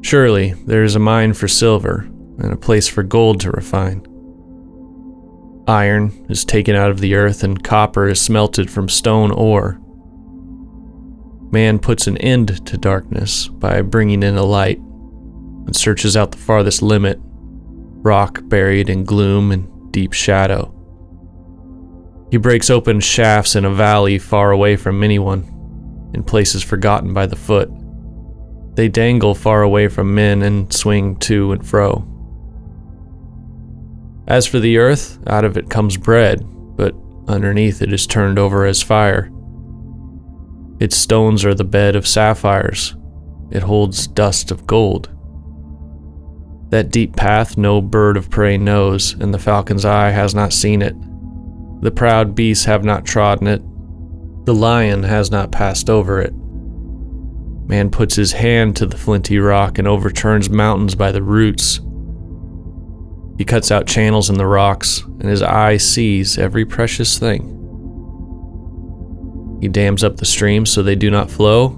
Surely there is a mine for silver and a place for gold to refine. Iron is taken out of the earth and copper is smelted from stone ore. Man puts an end to darkness by bringing in a light and searches out the farthest limit, rock buried in gloom and deep shadow. He breaks open shafts in a valley far away from anyone, in places forgotten by the foot. They dangle far away from men and swing to and fro. As for the earth, out of it comes bread, but underneath it is turned over as fire. Its stones are the bed of sapphires. It holds dust of gold. That deep path no bird of prey knows, and the falcon's eye has not seen it. The proud beasts have not trodden it. The lion has not passed over it. Man puts his hand to the flinty rock and overturns mountains by the roots. He cuts out channels in the rocks, and his eye sees every precious thing. He dams up the streams so they do not flow,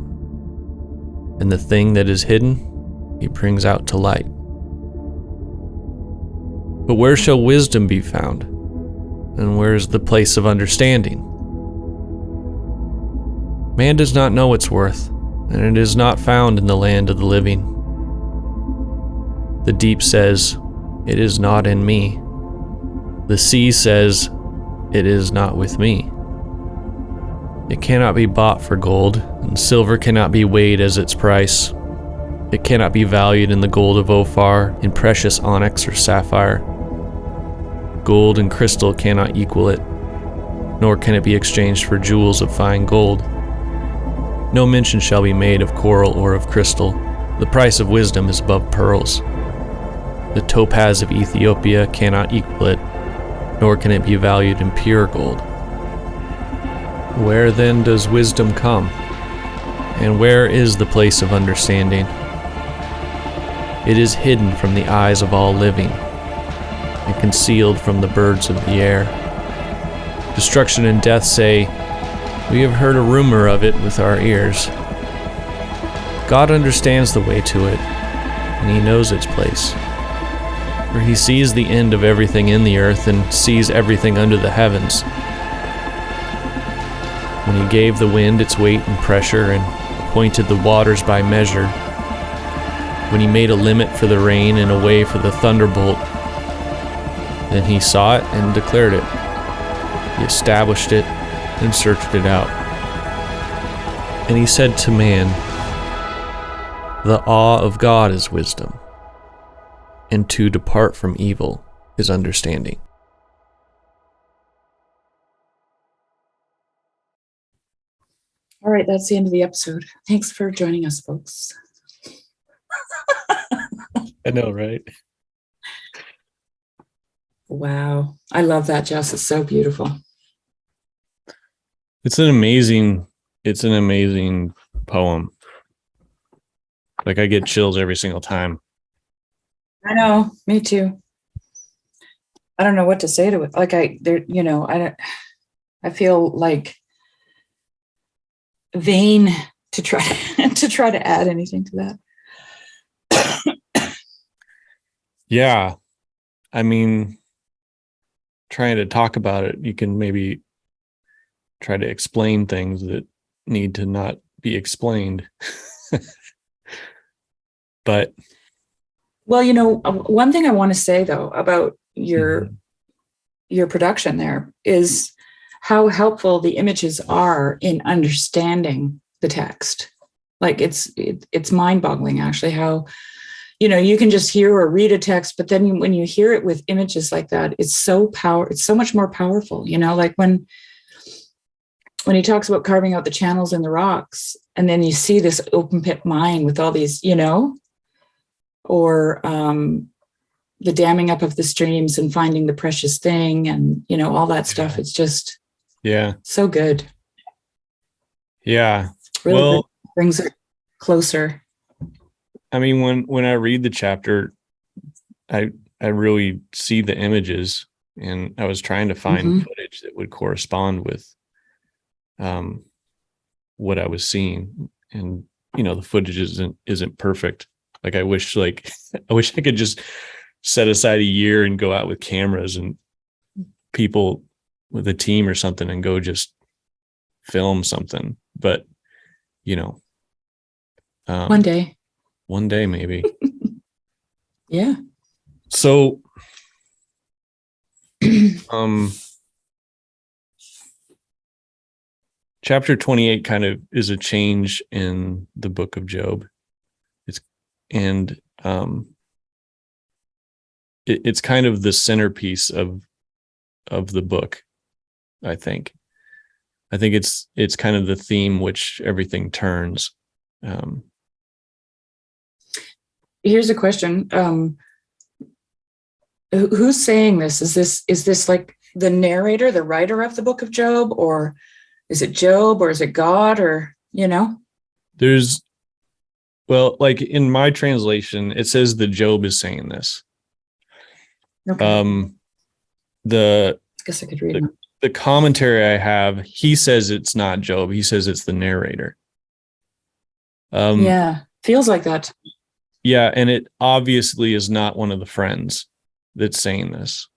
and the thing that is hidden he brings out to light. But where shall wisdom be found? And where is the place of understanding? Man does not know its worth, and it is not found in the land of the living. The deep says, "It is not in me." The sea says, "It is not with me." It cannot be bought for gold, and silver cannot be weighed as its price. It cannot be valued in the gold of Ophir, in precious onyx or sapphire. Gold and crystal cannot equal it, nor can it be exchanged for jewels of fine gold. No mention shall be made of coral or of crystal. The price of wisdom is above pearls. The topaz of Ethiopia cannot equal it, nor can it be valued in pure gold. Where then does wisdom come? And where is the place of understanding? It is hidden from the eyes of all living, and concealed from the birds of the air. Destruction and death say, "We have heard a rumor of it with our ears." God understands the way to it, and he knows its place. For he sees the end of everything in the earth and sees everything under the heavens. When he gave the wind its weight and pressure and appointed the waters by measure, when he made a limit for the rain and a way for the thunderbolt, then he saw it and declared it. He established it and searched it out. And he said to man, "The awe of God is wisdom, and to depart from evil is understanding." All right, that's the end of the episode. Thanks for joining us, folks. I know, right? Wow. I love that, Jess. It's so beautiful. It's an amazing poem. Like, I get chills every single time. I know, me too. I don't know what to say to it. Like I feel like vain to try to add anything to that. Yeah. I mean, trying to talk about it, you can maybe try to explain things that need to not be explained. But well, one thing I want to say though about your production there is how helpful the images are in understanding the text. Like it's mind-boggling actually how you can just hear or read a text, but then when you hear it with images like that, it's so much more powerful. Like when he talks about carving out the channels in the rocks, and then you see this open pit mine with all these, or the damming up of the streams and finding the precious thing, and all that stuff. It's just so good. Yeah, really brings it closer. I mean, when I read the chapter, I really see the images, and I was trying to find footage that would correspond with what I was seeing, and the footage isn't perfect, Like I wish I could just set aside a year and go out with cameras and people with a team or something and go just film something. But, One day. One day, maybe. Yeah. So, chapter 28 kind of is a change in the book of Job. It's kind of the centerpiece of the book. I think it's kind of the theme which everything turns. Here's a question. Who's saying this? Is this like the narrator, the writer of the book of Job, or is it Job, or is it God, or, There's, well, like in my translation, it says that Job is saying this. Okay. I guess I could read it. The commentary I have, he says it's not Job. He says it's the narrator. Yeah, feels like that. Yeah, and it obviously is not one of the friends that's saying this,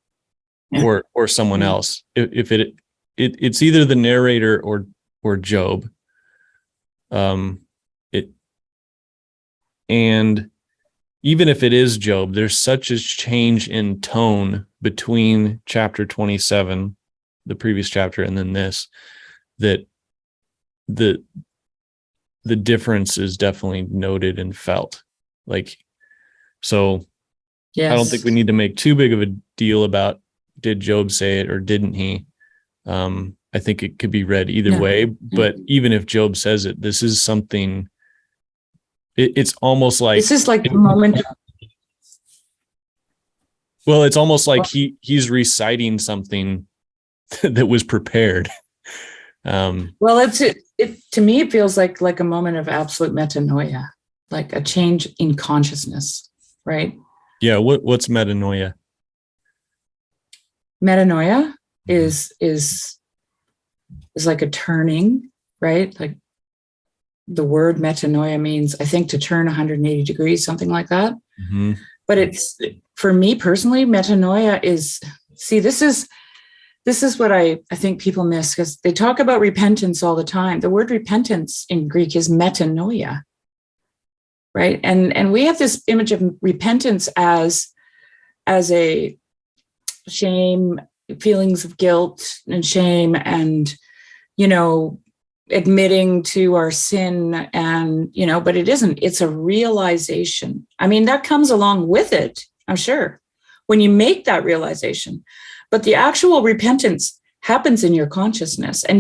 yeah. or someone else. If it's either the narrator or Job. And even if it is Job, there's such a change in tone between chapter 27, the previous chapter, and then this, that the difference is definitely noted and felt. Like, so yes. I don't think we need to make too big of a deal about did Job say it or didn't he? I think it could be read either way, but even if Job says it, this is something, it's almost like... This is like the moment. Well, it's almost like he's reciting something that was prepared. Well, it to me, it feels like a moment of absolute metanoia, like a change in consciousness, right? Yeah. What's metanoia? Metanoia is like a turning, right? Like the word metanoia means, I think, to turn 180 degrees, something like that. Mm-hmm. But it's, for me personally, metanoia is, see, this is what I think people miss, because they talk about repentance all the time. The word repentance in Greek is metanoia, right? And we have this image of repentance as a shame, feelings of guilt and shame, and, admitting to our sin, and, but it isn't. It's a realization. I mean, that comes along with it, I'm sure, when you make that realization. But the actual repentance happens in your consciousness, and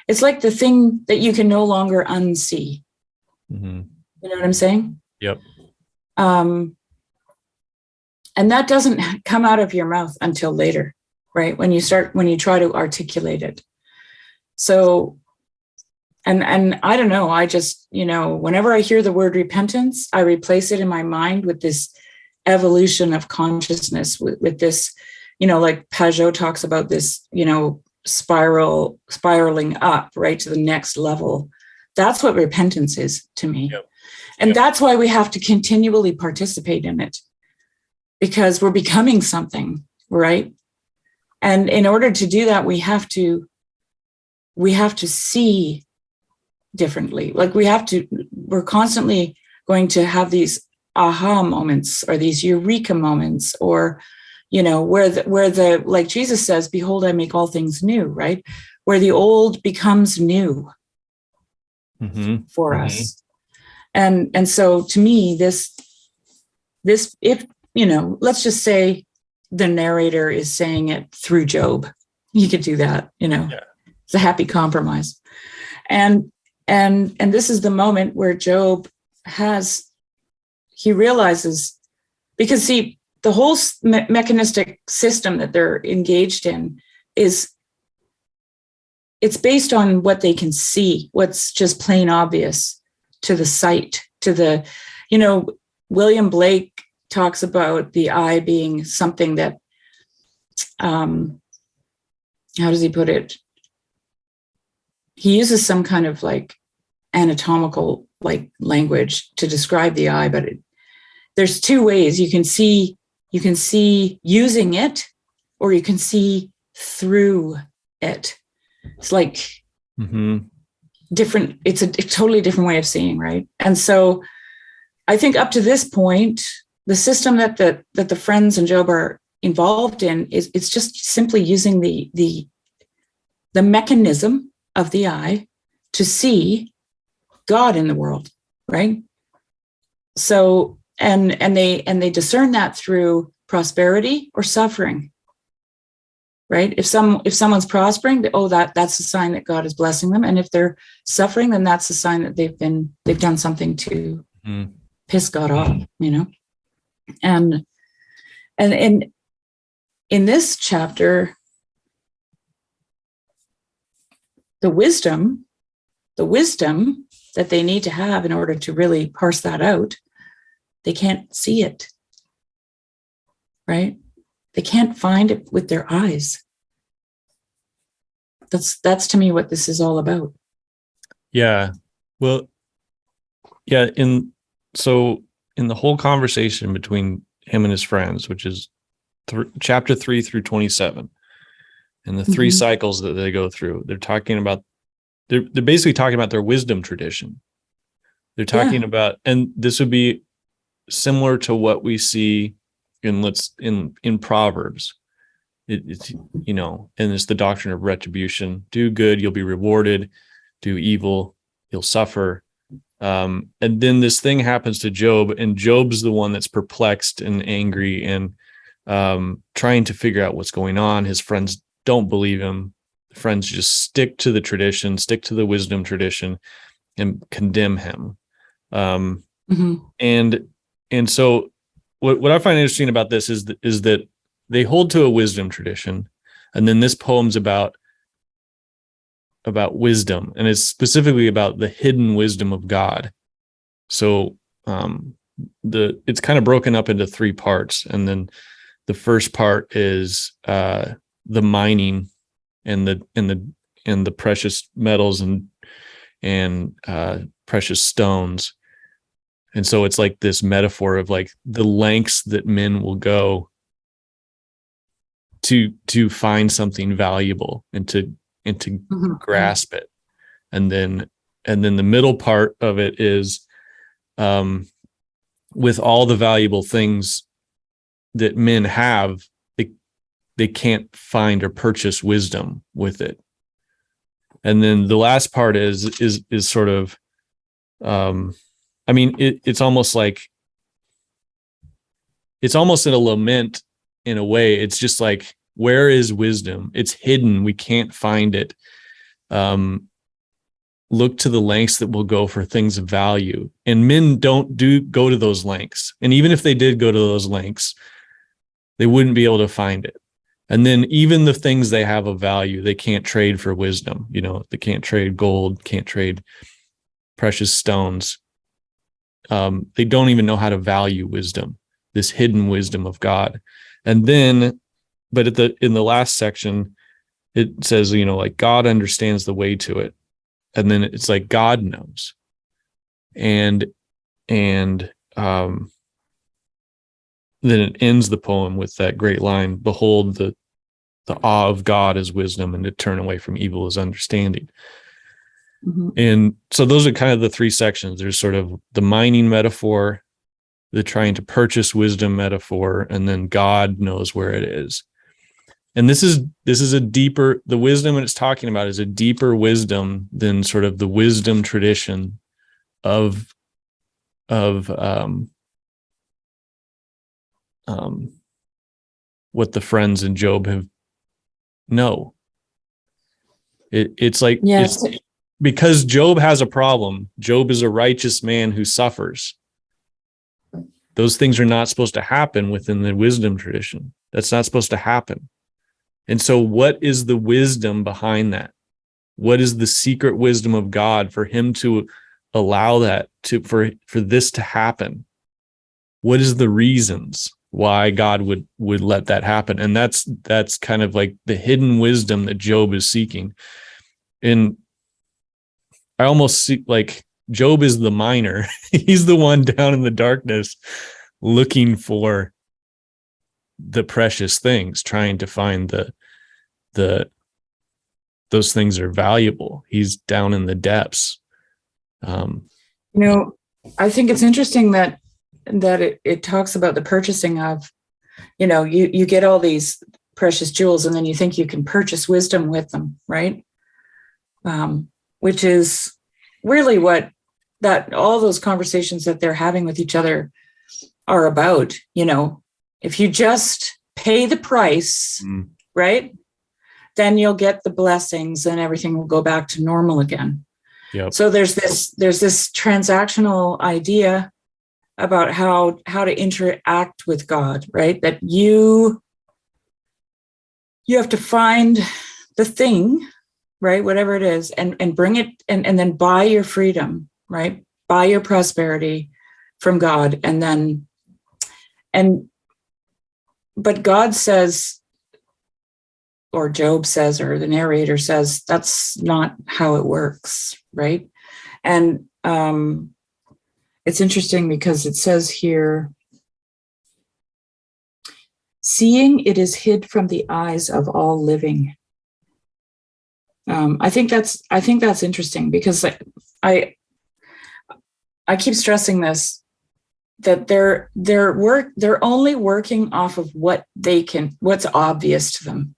it's like the thing that you can no longer unsee. Mm-hmm. You know what I'm saying? Yep. And that doesn't come out of your mouth until later, right? When you try to articulate it. So, and I don't know, I just, whenever I hear the word repentance, I replace it in my mind with this evolution of consciousness, with this, like Pajot talks about this, spiraling up, right, to the next level. That's what repentance is to me. Yep. And that's why we have to continually participate in it, because we're becoming something, right? And in order to do that, we have to see differently. Like we're constantly going to have these aha moments, or these eureka moments, or, where the, like Jesus says, behold, I make all things new, right? Where the old becomes new for us. And so to me, this, if, let's just say the narrator is saying it through Job, you could do that, It's a happy compromise. And this is the moment where Job he realizes, because see, the whole mechanistic system that they're engaged in it's based on what they can see, what's just plain obvious to the sight, to the, William Blake talks about the eye being something that, how does he put it? He uses some kind of like anatomical like language to describe the eye, but there's two ways you can see using it, or you can see through it. It's like different. It's a totally different way of seeing, right? And so I think up to this point, the system that the friends and Job are involved in it's just simply using the mechanism of the eye to see God in the world, right? So and they discern that through prosperity or suffering, right? If someone's prospering, that's a sign that God is blessing them, and if they're suffering, then that's a sign that they've done something to piss God off, And in this chapter, the wisdom that they need to have in order to really parse that out, they can't see it, right? They can't find it with their eyes. That's to me what this is all about. Yeah. Well, yeah. In the whole conversation between him and his friends, which is chapter 3 through 27, and the three cycles that they go through, they're basically talking about their wisdom tradition. They're talking about, and this would be similar to what we see in Proverbs. It's and it's the doctrine of retribution. Do good, you'll be rewarded. Do evil, you'll suffer. And then this thing happens to Job, and Job's the one that's perplexed and angry and trying to figure out what's going on. His friends don't believe him. Friends just stick to the tradition, stick to the wisdom tradition, and condemn him. And so what I find interesting about this is that they hold to a wisdom tradition, and then this poem's about wisdom, and it's specifically about the hidden wisdom of God. So it's kind of broken up into three parts, and then the first part is the mining and the precious metals and precious stones. And so it's like this metaphor of like the lengths that men will go to find something valuable and to grasp it. And then the middle part of it is with all the valuable things that men have, they can't find or purchase wisdom with it. And then the last part is sort of it's almost like it's almost in a lament in a way. It's just like, where is wisdom? It's hidden. We can't find it. Look to the lengths that will go for things of value. And men don't go to those lengths. And even if they did go to those lengths, they wouldn't be able to find it. And then even the things they have of value, they can't trade for wisdom. They can't trade gold, can't trade precious stones. They don't even know how to value wisdom, this hidden wisdom of God. And then, but in the last section, it says, like God understands the way to it. And then it's like God knows. And then it ends the poem with that great line, behold, the awe of God is wisdom, and to turn away from evil is understanding. And so those are kind of the three sections. There's sort of the mining metaphor, the trying to purchase wisdom metaphor, and then God knows where it is. And this is the wisdom that it's talking about is a deeper wisdom than sort of the wisdom tradition of what the friends in Job know. It's like, it's because Job has a problem. Job is a righteous man who suffers. Those things are not supposed to happen within the wisdom tradition. That's not supposed to happen. And so what is the wisdom behind that? What is the secret wisdom of God for him to allow that for this to happen? What is the reasons why God would let that happen? And that's kind of like the hidden wisdom that Job is seeking. And I almost see like Job is the miner. He's the one down in the darkness looking for the precious things, trying to find the those things are valuable. He's down in the depths. I think it's interesting that it talks about the purchasing of, you get all these precious jewels and then you think you can purchase wisdom with them, right? Which is really what that all those conversations that they're having with each other are about. If you just pay the price, right, then you'll get the blessings and everything will go back to normal again. Yep. So there's this transactional idea about how to interact with God, right? That you have to find the thing, right, whatever it is, and bring it and then buy your freedom, right? Buy your prosperity from God. But God says, or Job says, or the narrator says, that's not how it works, right? And it's interesting because it says here, seeing it is hid from the eyes of all living. I think that's interesting because I keep stressing this, that they're only working off of what's obvious to them,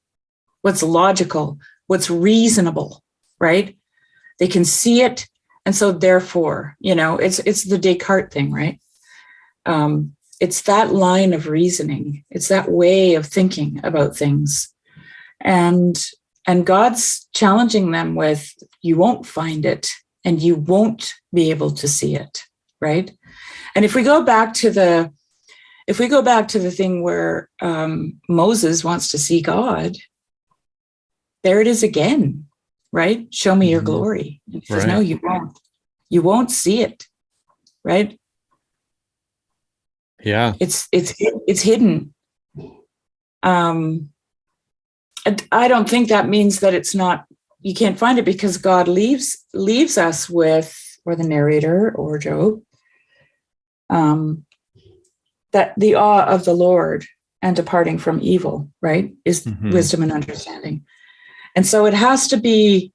what's logical, what's reasonable, right? They can see it. And so therefore, it's the Descartes thing, right? It's that line of reasoning. It's that way of thinking about things. And God's challenging them with, you won't find it and you won't be able to see it, right? And if we go back to the thing where Moses wants to see God, there it is again, right? Show me your glory. And he says, no, you won't. You won't see it, right? Yeah. It's hidden. I don't think that means that it's not, you can't find it, because God leaves us with, or the narrator or Job, that the awe of the Lord and departing from evil, right, is wisdom and understanding. And so it has to be,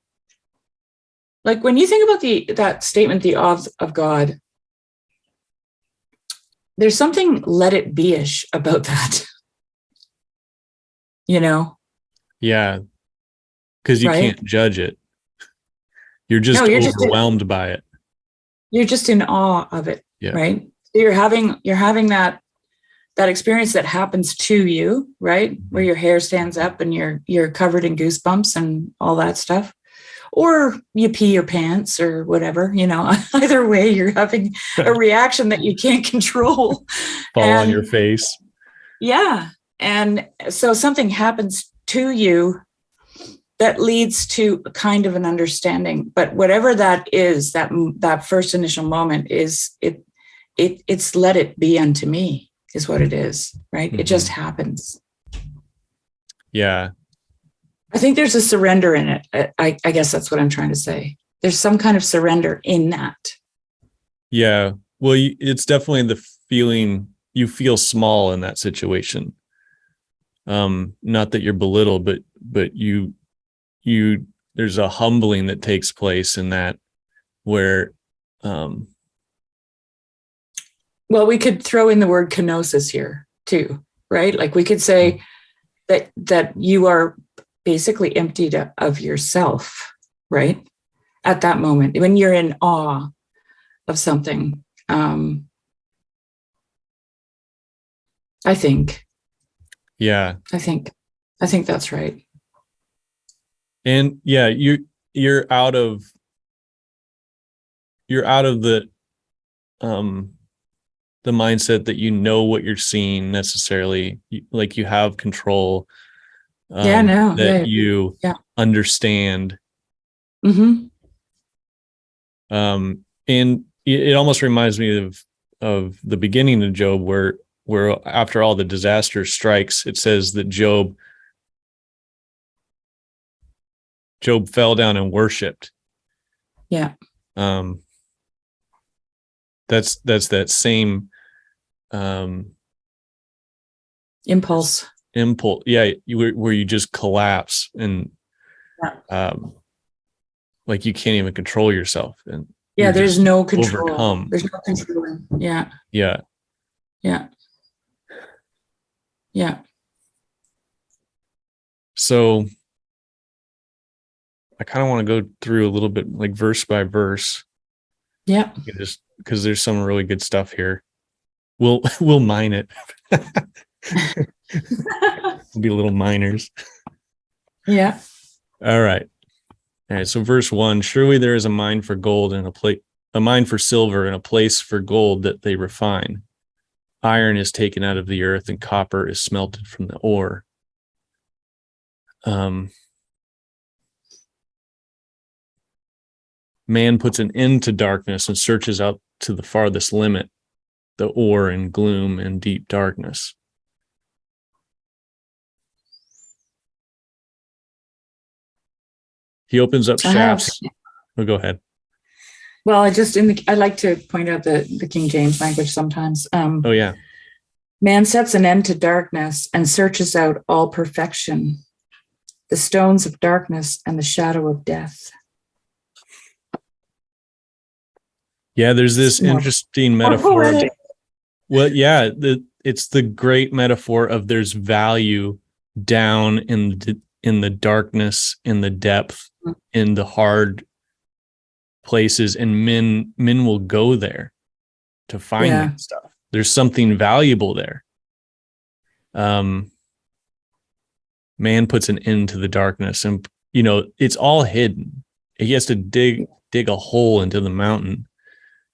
like, when you think about that statement, the awe of God, there's something let it be-ish about that. Yeah. Because you can't judge it. You're just overwhelmed by it. You're just in awe of it, right? So you're having that experience that happens to you, right? Where your hair stands up and you're covered in goosebumps and all that stuff. Or you pee your pants or whatever, either way, you're having a reaction that you can't control. Fall on your face. Yeah. And so something happens to you that leads to a kind of an understanding. But whatever that is, that first initial moment is, it's let it be unto me, is what it is, right? It just happens. Yeah. I think there's a surrender in it. I guess that's what I'm trying to say. There's some kind of surrender in that. Yeah. Well, it's definitely the feeling you feel small in that situation. Not that you're belittled, but you there's a humbling that takes place in that, where well, we could throw in the word kenosis here too, right? Like, we could say that you are basically emptied of yourself, right? At that moment, when you're in awe of something. I think. Yeah. I think that's right. And yeah, you're out of the mindset that you know what you're seeing necessarily, like you have control. You understand. And it almost reminds me of the beginning of Job, where after all the disaster strikes, it says that Job fell down and worshiped. Yeah. That's that same Impulse. Yeah, where you just collapse and like you can't even control yourself, and there's no control. Overcome. There's no controlling. Yeah. So I kind of want to go through a little bit, like verse by verse. Just because there's some really good stuff here. We'll mine it. We'll be little miners. Yeah. All right. So verse 1: surely there is a mine for gold and a mine for silver and a place for gold that they refine. Iron is taken out of the earth and copper is smelted from the ore. Man puts an end to darkness and searches out to the farthest limit, the ore in gloom and deep darkness. He opens up shafts. Oh, go ahead. Well, I like to point out the King James language sometimes. Oh yeah. Man sets an end to darkness and searches out all perfection, the stones of darkness and the shadow of death. Yeah, there's this interesting metaphor. Well, yeah, it's the great metaphor of there's value down in the darkness, in the depth, in the hard places, and men will go there to find that stuff. There's something valuable there. Man puts an end to the darkness, and it's all hidden. He has to dig a hole into the mountain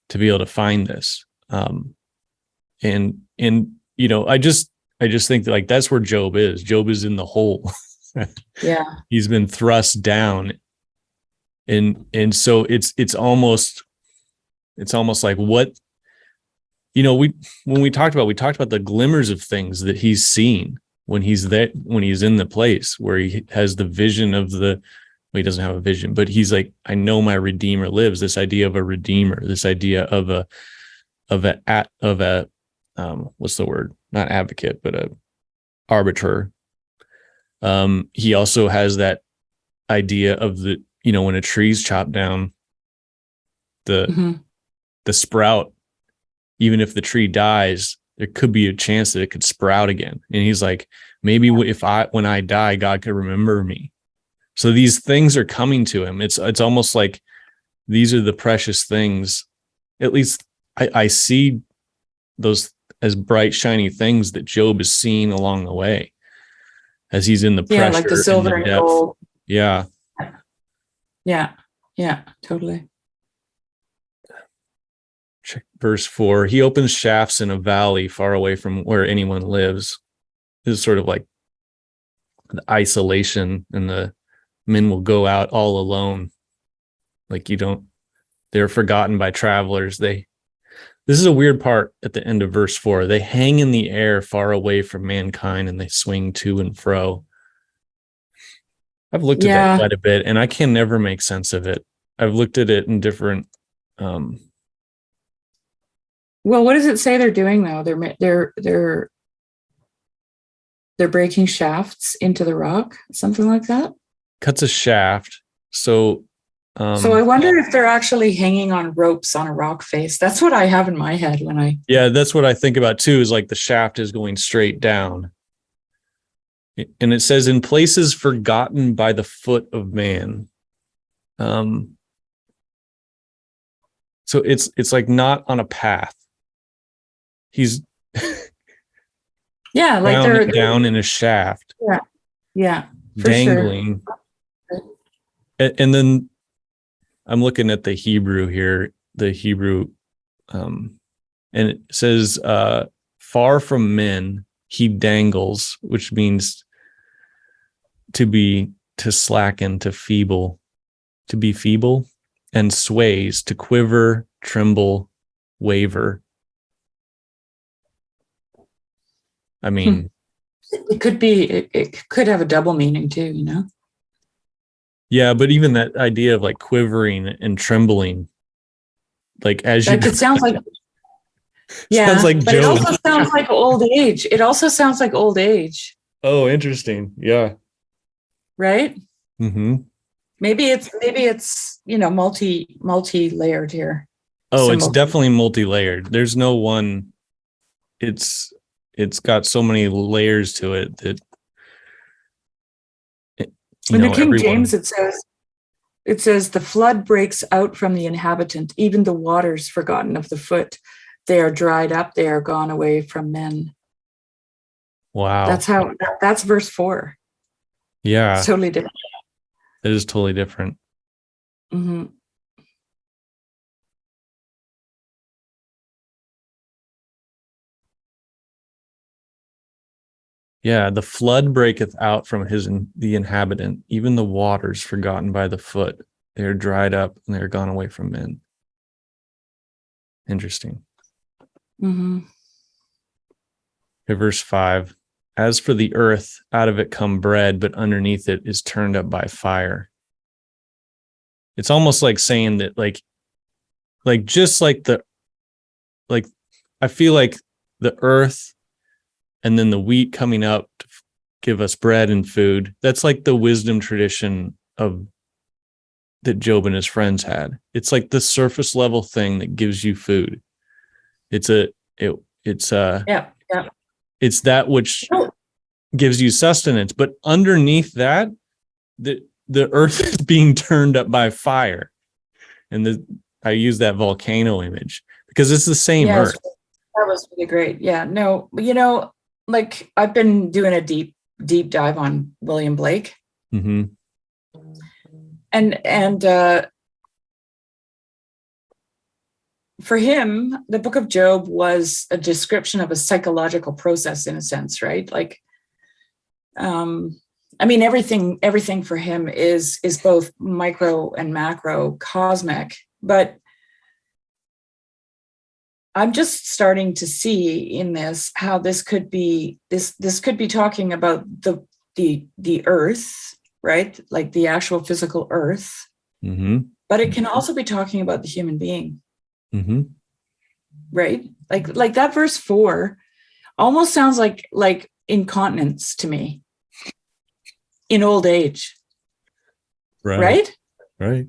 to be able to find this. And I just think that, like, that's where Job is. Job is in the hole. Yeah. He's been thrust down. And so it's almost like what, when we talked about the glimmers of things that he's seen when he's in the place where he has the vision of he doesn't have a vision, but he's like, I know my Redeemer lives. This idea of a Redeemer, this idea of a what's the word? Not advocate, but a arbiter. He also has that idea of when a tree's chopped down, the sprout, even if the tree dies, there could be a chance that it could sprout again. And he's like, maybe when I die, God could remember me. So these things are coming to him. It's almost like these are the precious things. At least I see those as bright, shiny things that Job is seeing along the way as he's in the pressure. Yeah, like the silver and gold. Yeah. Yeah, totally. Check verse 4. He opens shafts in a valley far away from where anyone lives. This is sort of like the isolation, and the men will go out all alone. Like they're forgotten by travelers. This is a weird part at the end of verse 4. They hang in the air far away from mankind, and they swing to and fro. I've looked at that quite a bit, and I can never make sense of it. I've looked at it in different. Well, what does it say they're doing though? They're breaking shafts into the rock, something like that. Cuts a shaft. So I wonder if they're actually hanging on ropes on a rock face. That's what I have in my head when I. Yeah, that's what I think about too. Is like the shaft is going straight down. And it says, in places forgotten by the foot of man. So it's like not on a path. He's like they're down in a shaft. Yeah, dangling. Sure. And then I'm looking at the Hebrew here, and it says, far from men he dangles, which means to slacken, to be feeble, and sways, to quiver, tremble, waver. I mean, it could have a double meaning too, Yeah, but even that idea of like quivering and trembling, like as it sounds like Sounds Yeah, like but it Job. also sounds like old age. It also sounds like old age, Oh, interesting. Yeah. right? Mm-hmm. Maybe it's multi-layered here. Oh, it's Symbol. definitely multi-layered. There's no one. It's it's got so many layers to it that In the King everyone. James, it says the flood breaks out from the inhabitant, even the waters forgotten of the foot. They are dried up, they are gone away from men. Wow. That's verse 4. It's Yeah, totally different. it is totally different. Mm-hmm. Yeah, the flood breaketh out from the inhabitant, even the waters forgotten by the foot. They are dried up and they are gone away from men. Interesting. Mm-hmm. Okay, verse 5. As for the earth, out of it come bread, but underneath it is turned up by fire. It's almost like saying that, just like I feel like the earth and then the wheat coming up to give us bread and food. That's like the wisdom tradition of that Job and his friends had. It's like the surface level thing that gives you food. It's a it it's Yeah, yeah. it's that which Oh, gives you sustenance. But underneath that, the earth is being turned up by fire. And I use that volcano image because it's the same yes, earth. that was really great. Yeah, no, like I've been doing a deep dive on William Blake, Mm-hmm. and for him, the Book of Job was a description of a psychological process in a sense, right? Like, I mean, everything for him is both micro and macro, cosmic. But I'm just starting to see in this how this could be talking about the earth, right? Like the actual physical earth, Mm-hmm. but it can also be talking about the human being, Mm-hmm. right? Like that verse 4 almost sounds like incontinence to me in old age, Right. right? Right.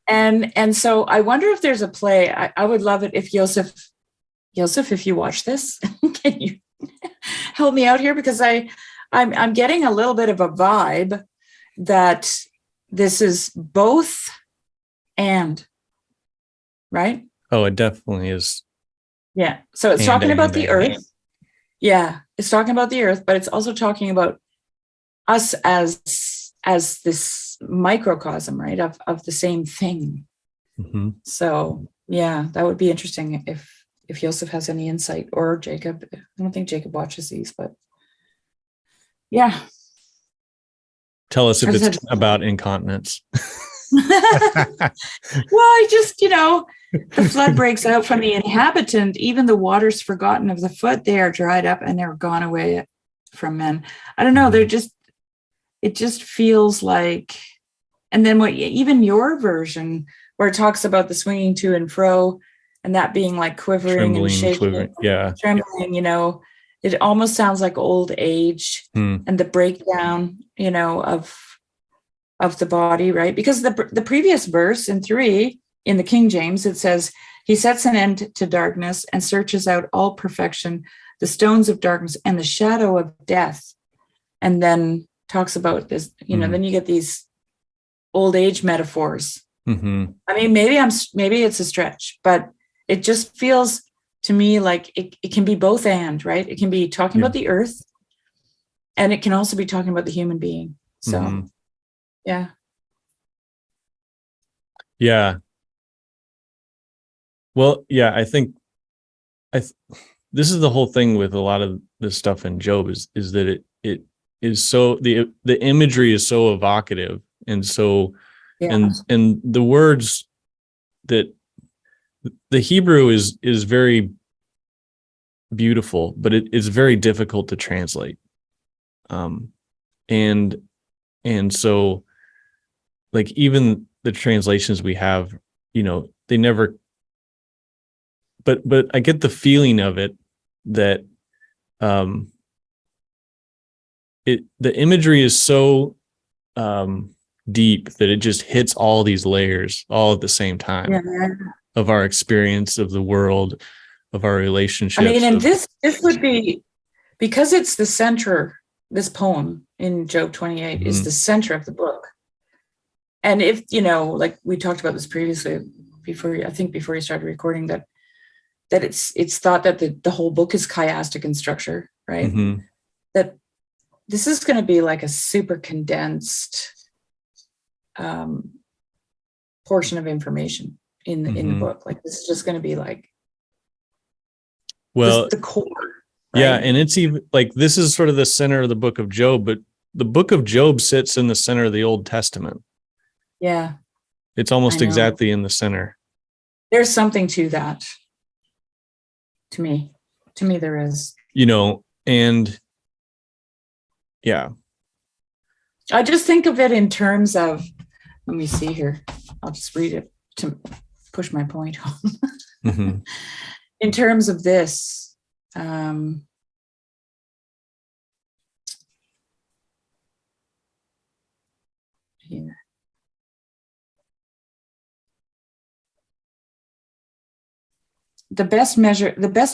And so I wonder if there's a play. I would love it if Joseph, if you watch this, can you help me out here? Because I'm getting a little bit of a vibe that this is both and, right? Oh, it definitely is. Yeah. So it's talking about the And. earth. Yeah, it's talking about the earth, but it's also talking about us as this microcosm, right, of the same thing. Mm-hmm. So yeah, that would be interesting if Joseph has any insight, or Jacob. I don't think Jacob watches these, but yeah. Tell us if it's Well, about incontinence. I just, the flood breaks out from the inhabitant, even the waters forgotten of the foot, they are dried up and they're gone away from men. I don't know. It just feels like, and then even your version where it talks about the swinging to and fro and that being like quivering and Trembling, shaking, quivering. Yeah. trembling, it almost sounds like old age and the breakdown, of the body, right? Because the previous verse in 3 in the King James, it says, he sets an end to darkness and searches out all perfection, the stones of darkness and the shadow of death. And then talks about this, then you get these old age metaphors. Mm-hmm. I mean, maybe it's a stretch, but it just feels to me like it can be both and, right? It can be talking about the earth and it can also be talking about the human being. So, yeah. Yeah. Well, yeah, I think this is the whole thing with a lot of this stuff in Job is that it is so the imagery is so evocative and so and the words that the Hebrew is very beautiful, but it is very difficult to translate. And so like even the translations we have, they never but I get the feeling of it that the imagery is so deep that it just hits all these layers all at the same time of our experience of the world, of our relationships. I mean, and this would be, because it's the center, this poem in Job 28 is the center of the book. And if, like we talked about this previously, before you started recording, that it's thought that the whole book is chiastic in structure, right? That this is going to be like a super condensed portion of information in the book. Like this is just going to be like, well, the core. Right? Yeah, and it's even like this is sort of the center of the book of Job, but the book of Job sits in the center of the Old Testament. Yeah. It's almost exactly in the center. There's something to that. To me there is. And yeah. I just think of it in terms of, let me see here. I'll just read it to push my point home. In terms of this, here. The best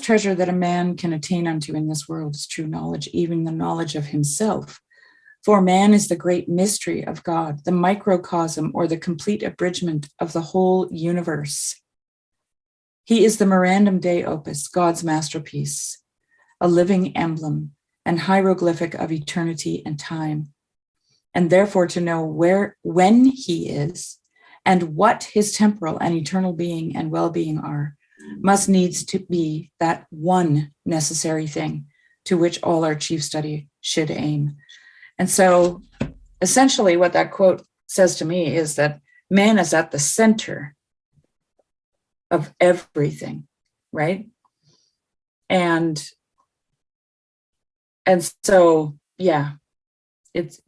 treasure that a man can attain unto in this world is true knowledge, even the knowledge of himself. For man is the great mystery of God, the microcosm or the complete abridgment of the whole universe. He is the Mirandum Dei opus, God's masterpiece, a living emblem and hieroglyphic of eternity and time. And therefore to know when he is, and what his temporal and eternal being and well-being are, must needs to be that one necessary thing to which all our chief study should aim. And so essentially what that quote says to me is that man is at the center of everything, right? And so, yeah, it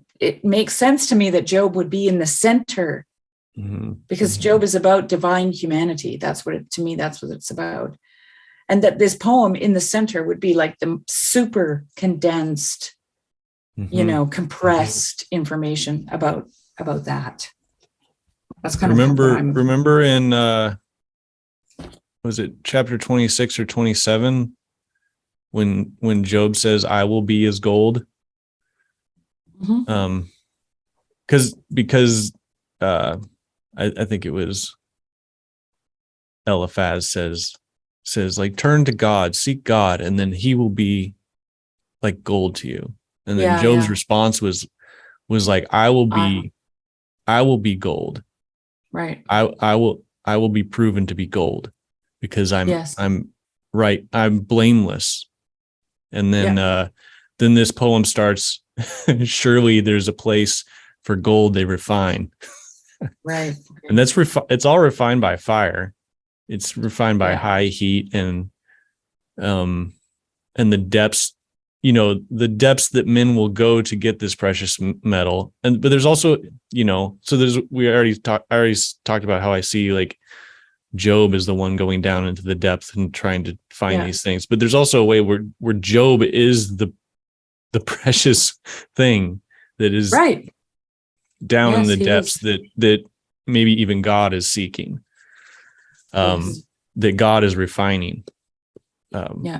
makes sense to me that Job would be in the center, because Job is about divine humanity. That's what it's about. And that this poem in the center would be like the super condensed, compressed information about that. That's kind of remember in was it chapter 26 or 27 when Job says, I will be as gold? Because I think it was Eliphaz says like, turn to God, seek God, and then he will be like gold to you. And then Job's response was like, I will be gold. Right. I will be proven to be gold because I'm right. I'm blameless. And then this poem starts, surely there's a place for gold they refine. Right. And that's it's all refined by fire. It's refined by high heat and the depths, the depths that men will go to get this precious metal. But there's also, so I already talked about how I see like Job is the one going down into the depth and trying to find these things. But there's also a way where Job is the precious thing that is right down in the depths that maybe even God is seeking, that God is refining. That's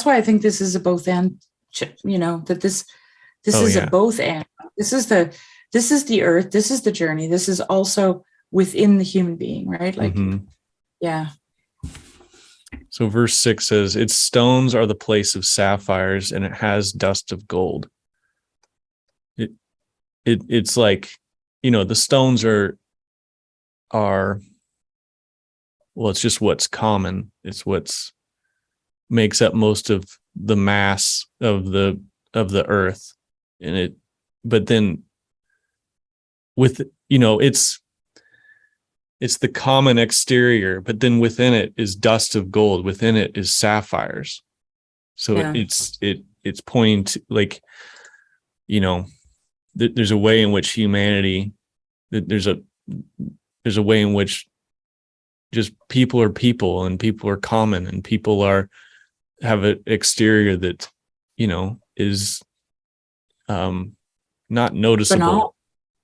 why I think this is a both and, that this is a both and. This is the earth, this is the journey, this is also within the human being, right? Like, So verse 6 says, its stones are the place of sapphires, and it has dust of gold. It's like, the stones are well, it's just what's common. It's what's makes up most of the mass of the earth. But then with, it's the common exterior, but then within it is dust of gold. Within it is sapphires. So it's pointing to, like, there's a way in which humanity, there's there's a way in which just people are people, and people are common, and people have an exterior that, is not noticeable. Banal.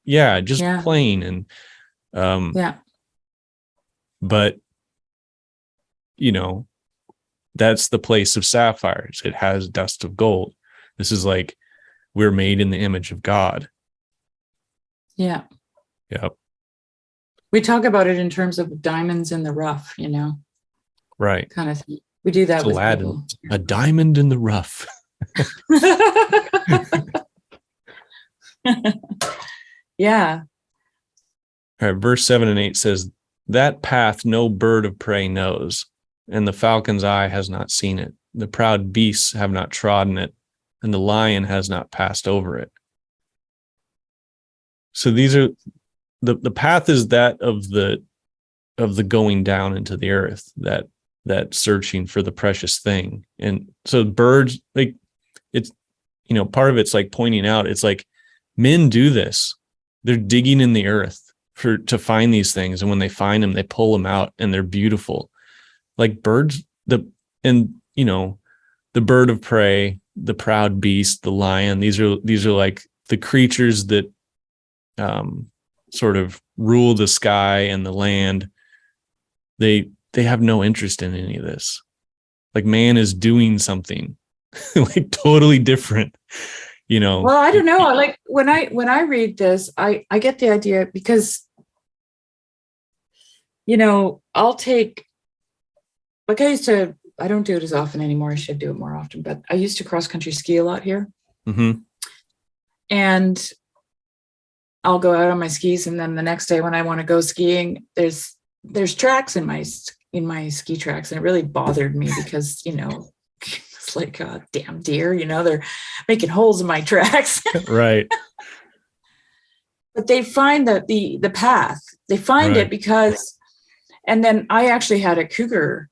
Yeah, just plain. And but that's the place of sapphires. It has dust of gold. This is like, we're made in the image of God. Yeah. Yep. We talk about it in terms of diamonds in the rough, Right. kind of thing. We do that It's with Aladdin. people. A diamond in the rough. Yeah. All right, verse 7 and 8 says, that path no bird of prey knows, and the falcon's eye has not seen it. The proud beasts have not trodden it, and the lion has not passed over it. So these are the path is that of the going down into the earth, that searching for the precious thing. And so birds, like, it's, part of it's like pointing out, it's like men do this. They're digging in the earth to find these things, and when they find them, they pull them out, and they're beautiful. Like birds, the bird of prey, the proud beast, the lion, these are like the creatures that sort of rule the sky and the land. They have no interest in any of this. Like, man is doing something like totally different, Well, I don't know. Like when I read this, I get the idea, because I'll take, like, I don't do it as often anymore. I should do it more often, but I used to cross country ski a lot here. Mm-hmm. And I'll go out on my skis, and then the next day when I want to go skiing, there's tracks in my ski tracks, and it really bothered me because it's like a damn deer, they're making holes in my tracks. Right. But they find the path. They find it because, and then I actually had a cougar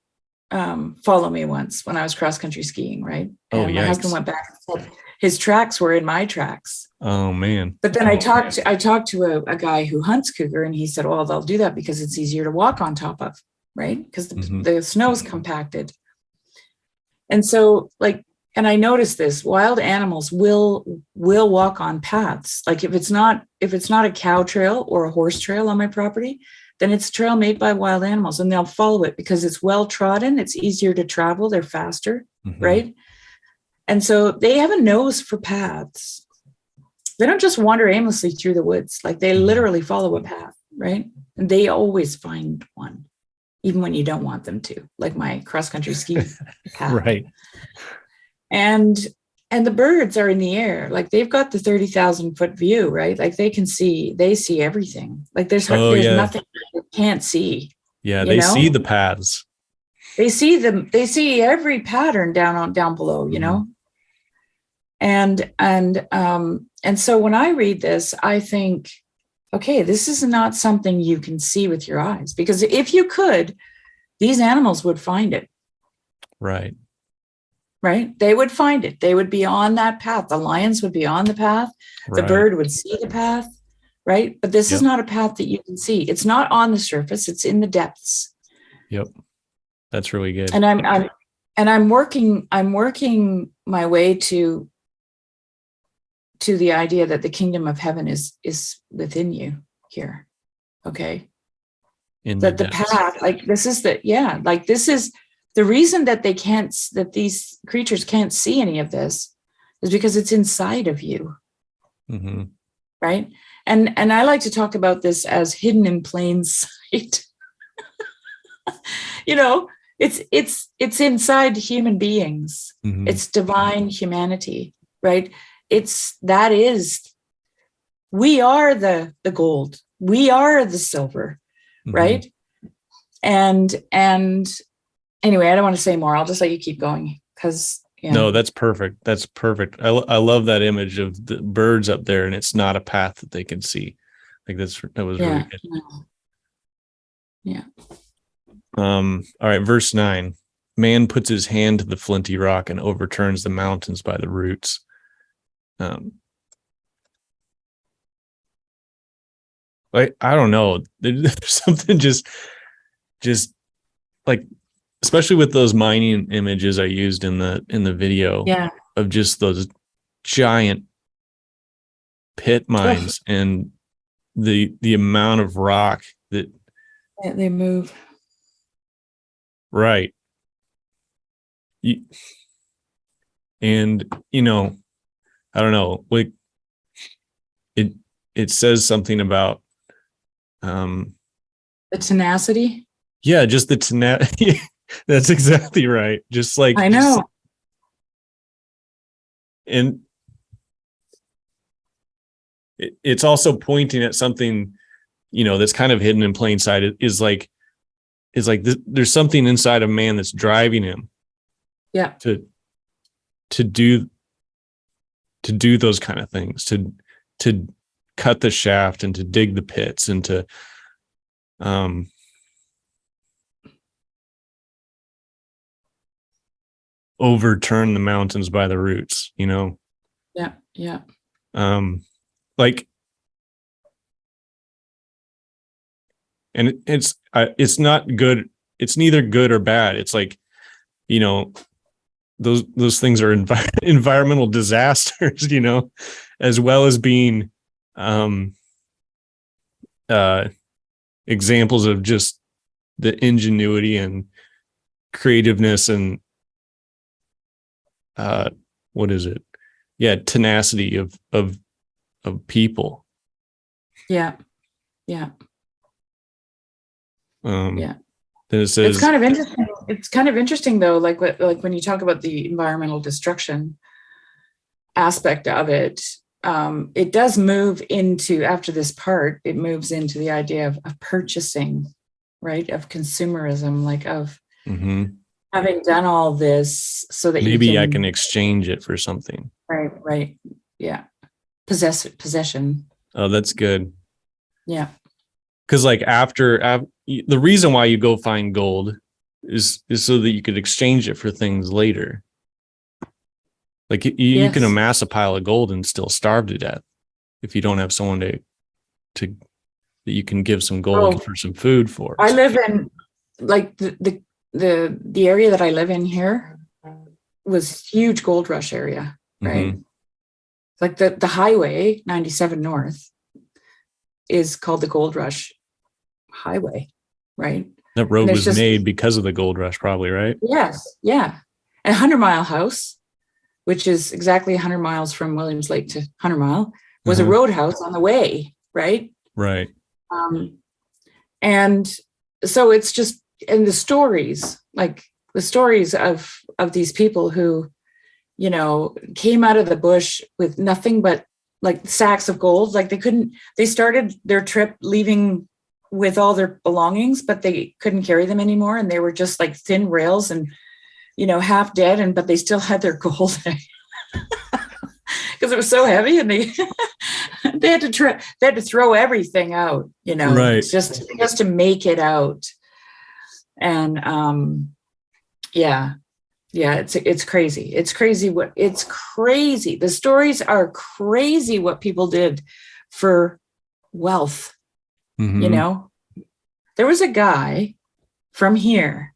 follow me once when I was cross country skiing, right? And my husband went back and said his tracks were in my tracks. Oh man. But then I talked to a guy who hunts cougar, and he said, well, they'll do that because it's easier to walk on top of, right? Because the snow's compacted. And so, like, and I noticed this, wild animals will walk on paths. Like if it's not a cow trail or a horse trail on my property, then it's a trail made by wild animals, and they'll follow it because it's well trodden. It's easier to travel. They're faster, right? And so they have a nose for paths. They don't just wander aimlessly through the woods. Like they literally follow a path, right? And they always find one, even when you don't want them to, like my cross-country ski path. Right. And the birds are in the air. Like they've got the 30,000 foot view, right? Like they see everything. Like there's nothing they can't see. Yeah, they see the paths. They see every pattern down below, And so when I read this, I think, okay, this is not something you can see with your eyes, because if you could, these animals would find it. Right. Right? They would find it. They would be on that path. The lions would be on the path. The bird would see the path, right? But this is not a path that you can see. It's not on the surface. It's in the depths. Yep. That's really good. And I'm working my way to the idea that the kingdom of heaven is within you here. Okay. That the path, like this is the reason that these creatures can't see any of this is because it's inside of you. Mm-hmm. Right. And I like to talk about this as hidden in plain sight. It's inside human beings. Mm-hmm. It's divine humanity, right? We are the gold. We are the silver, right? And anyway, I don't want to say more. I'll just let you keep going because No, that's perfect. That's perfect. I love that image of the birds up there, and it's not a path that they can see. Like that was really good. Yeah. All right, verse 9. Man puts his hand to the flinty rock and overturns the mountains by the roots. like, I don't know. There's something just like, especially with those mining images I used in the video, Yeah. of just those giant pit mines and the amount of rock that They move. right. And I don't know, like it says something about The tenacity. yeah, just the tenacity. That's exactly right. Just like, I know. and it's also pointing at something, that's kind of hidden in plain sight. It is like there's something inside of man that's driving him. Yeah. To do those kind of things, to cut the shaft and to dig the pits and to overturn the mountains by the roots, Yeah. Yeah. Like, and it's not good. It's neither good or bad. It's like, those things are environmental disasters, as well as being examples of just the ingenuity and creativeness and what is it? Yeah, tenacity of people. Yeah. Yeah. Yeah. Then it says It's kind of interesting. It's kind of interesting though, like when you talk about the environmental destruction aspect of it, it does move into, after this part, it moves into the idea of purchasing, right? Of consumerism, like of having done all this so that maybe I can exchange it for something. Right. Yeah. Possession. Oh, that's good. Yeah. Because like after the reason why you go find gold is so that you could exchange it for things later. Like you can amass a pile of gold and still starve to death if you don't have someone to that you can give some gold for some food for. I live in like the area that I live in here was huge gold rush area, right? Like the highway 97 North is called the Gold Rush Highway, right? That road was made because of the gold rush, probably, right? Yes, yeah. And 100 Mile House, which is exactly 100 miles from Williams Lake to 100 Mile, was a roadhouse on the way, right? Right. And so it's just, and the stories, like the stories of these people who, came out of the bush with nothing but like sacks of gold. Like they started their trip leaving with all their belongings, but they couldn't carry them anymore. And they were just like thin rails and, half dead. But they still had their gold because it was so heavy, and they had to throw everything out, right. just to make it out. And it's crazy. It's crazy. The stories are crazy what people did for wealth. There was a guy from here.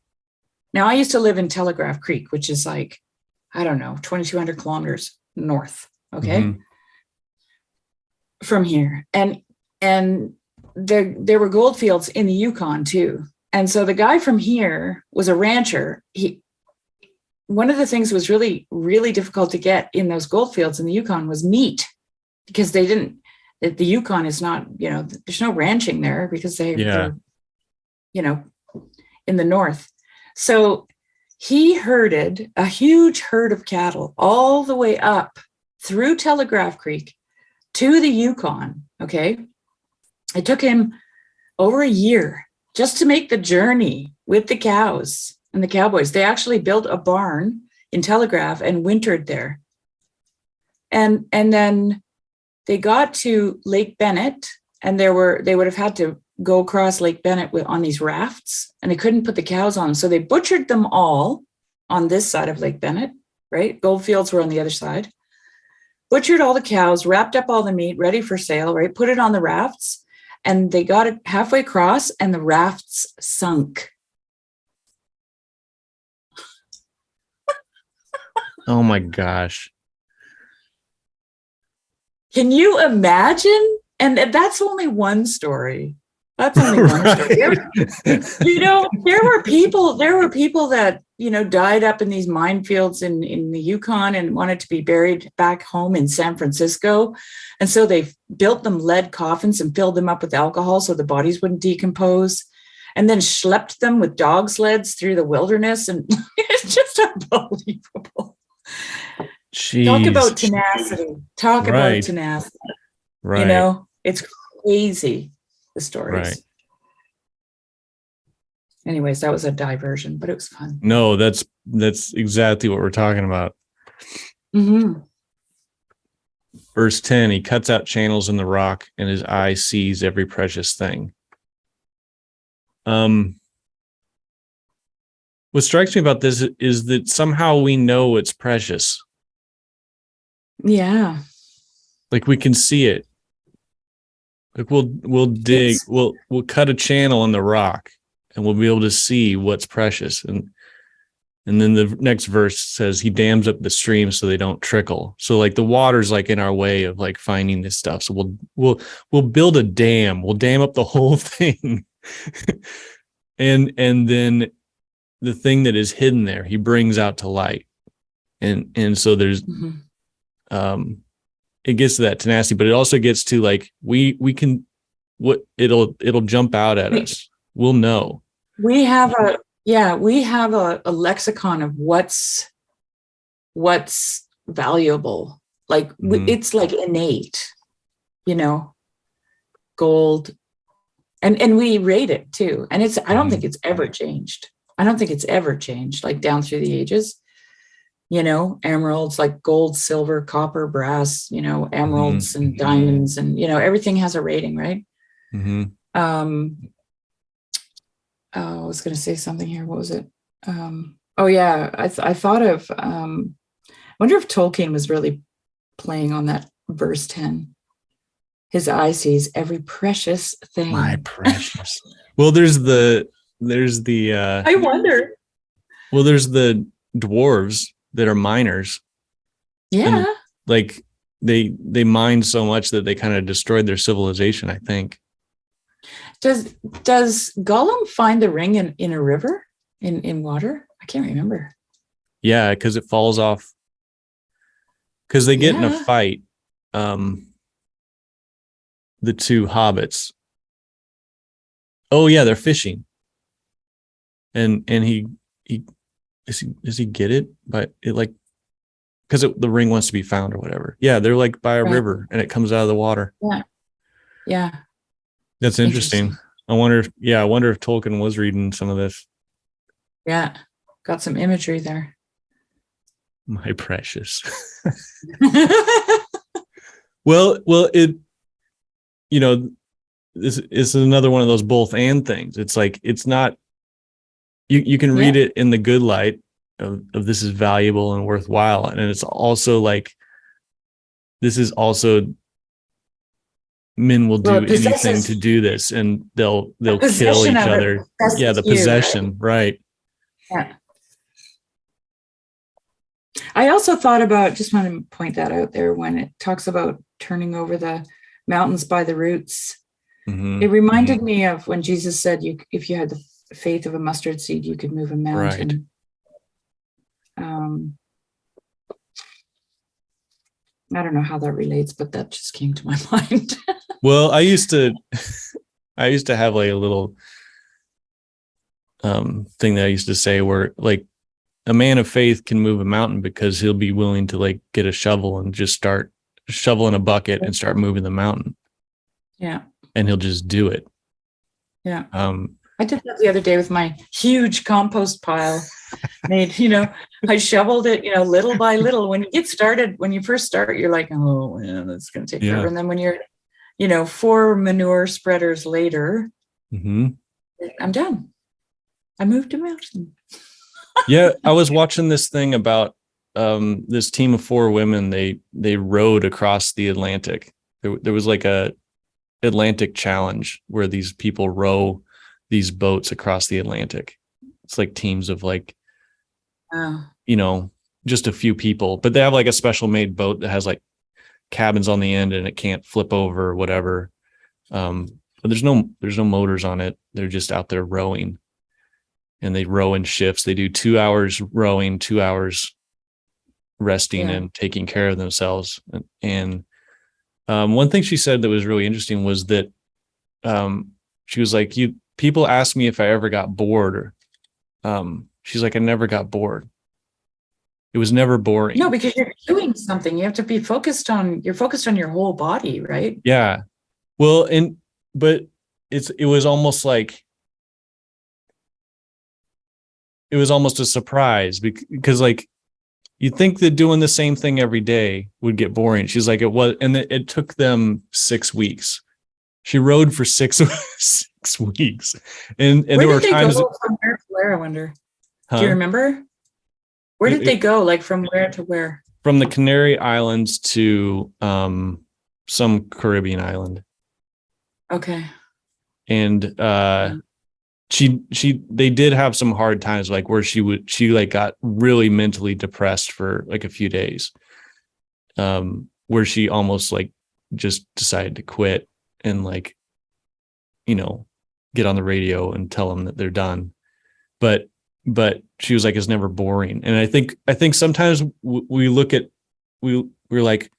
Now, I used to live in Telegraph Creek, which is like, I don't know, 2,200 kilometers north. Okay. From here. And there were gold fields in the Yukon too. And so the guy from here was a rancher. One of the things that was really, really difficult to get in those gold fields in the Yukon was meat, because the Yukon is not, there's no ranching there because they're, in the north. So he herded a huge herd of cattle all the way up through Telegraph Creek to the Yukon. Okay. It took him over a year just to make the journey with the cows and the cowboys. They actually built a barn in Telegraph and wintered there. And then they got to Lake Bennett, and they would have had to go across Lake Bennett on these rafts, and they couldn't put the cows on. So they butchered them all on this side of Lake Bennett, right? Goldfields were on the other side. Butchered all the cows, wrapped up all the meat, ready for sale, right? Put it on the rafts. and they got it halfway across and the rafts sunk. Oh my gosh. Can you imagine? And that's only one story. That's only one story. There were people that, died up in these minefields in the Yukon and wanted to be buried back home in San Francisco. And so they built them lead coffins and filled them up with alcohol so the bodies wouldn't decompose, and then schlepped them with dog sleds through the wilderness. And it's just unbelievable. Jeez. Talk about tenacity. About tenacity. Right. It's crazy, the stories. Right. Anyways, that was a diversion, but it was fun. No, that's exactly what we're talking about. Mm-hmm. Verse 10, he cuts out channels in the rock and his eye sees every precious thing. What strikes me about this is that somehow we know it's precious. Yeah. Like we can see it. Like we'll dig, we'll cut a channel in the rock and we'll be able to see what's precious. And then the next verse says he dams up the streams so they don't trickle. So like the water's like in our way of like finding this stuff. So we'll build a dam. We'll dam up the whole thing. and then the thing that is hidden there, he brings out to light. And so there's it gets to that tenacity, but it also gets to like we can it'll jump out at us. We'll know. We have a lexicon of what's valuable. Like it's like innate, gold, and we rate it too. And I don't think it's ever changed. Like down through the ages. Emeralds, like gold, silver, copper, brass, emeralds and diamonds, and everything has a rating, right? I was going to say something here. What was it? I thought of, I wonder if Tolkien was really playing on that verse 10. His eye sees every precious thing. My precious. Well, there's the I wonder. Well, there's the dwarves that are miners. Yeah. And, like they mined so much that they kind of destroyed their civilization, I think. Does Gollum find the ring in a river, in water? I can't remember. Yeah, because it falls off. Because they get in a fight, the two hobbits. Oh yeah, they're fishing. And he does he get it? But it like because the ring wants to be found or whatever. Yeah, they're like by a river and it comes out of the water. Yeah. That's interesting. I wonder if Tolkien was reading some of this. Yeah. Got some imagery there. My precious. Well, it, this is another one of those both and things. It's like, it's not, you can read it in the good light of this is valuable and worthwhile. And it's also like, this is also men will do anything to do this, and they'll kill each other. Yeah, the possession, right? Yeah. I also thought about, just want to point that out there, when it talks about turning over the mountains by the roots. Mm-hmm. It reminded me of when Jesus said, if you had the faith of a mustard seed, you could move a mountain. Right. I don't know how that relates, but that just came to my mind. Well, I used to have like a little thing that I used to say where like a man of faith can move a mountain because he'll be willing to like get a shovel and just start shoveling a bucket and start moving the mountain. Yeah. And he'll just do it. Yeah. I did that the other day with my huge compost pile. I shoveled it, little by little. When you get started, when you first start, you're like, oh, man, that's going to take forever. And then when you're, 4 manure spreaders later, I'm done. I moved a mountain. Yeah, I was watching this thing about this team of 4 women. They rowed across the Atlantic. There was like a Atlantic Challenge where these people row these boats across the Atlantic. It's like teams of like, just a few people, but they have like a special made boat that has like cabins on the end and it can't flip over or whatever. But there's no motors on it. They're just out there rowing, and they row in shifts. They do 2 hours rowing, 2 hours resting and taking care of themselves. And one thing she said that was really interesting was that she was like, people ask me if I ever got bored. She's like, I never got bored. It was never boring. No, because you're doing something. You have to be focused on your whole body, right? Yeah. Well, but it was almost like, it was almost a surprise because like, you'd think that doing the same thing every day would get boring. She's like, it was, and it took them 6 weeks. She rode for 6 weeks. And there were times. Go from where to where, I wonder. Huh? Do you remember? Where did they go? Like from where to where? From the Canary Islands to some Caribbean island. Okay. And they did have some hard times, like where she like got really mentally depressed for like a few days, where she almost like just decided to quit and like, get on the radio and tell them that they're done. But she was like, it's never boring. And I think sometimes we're like,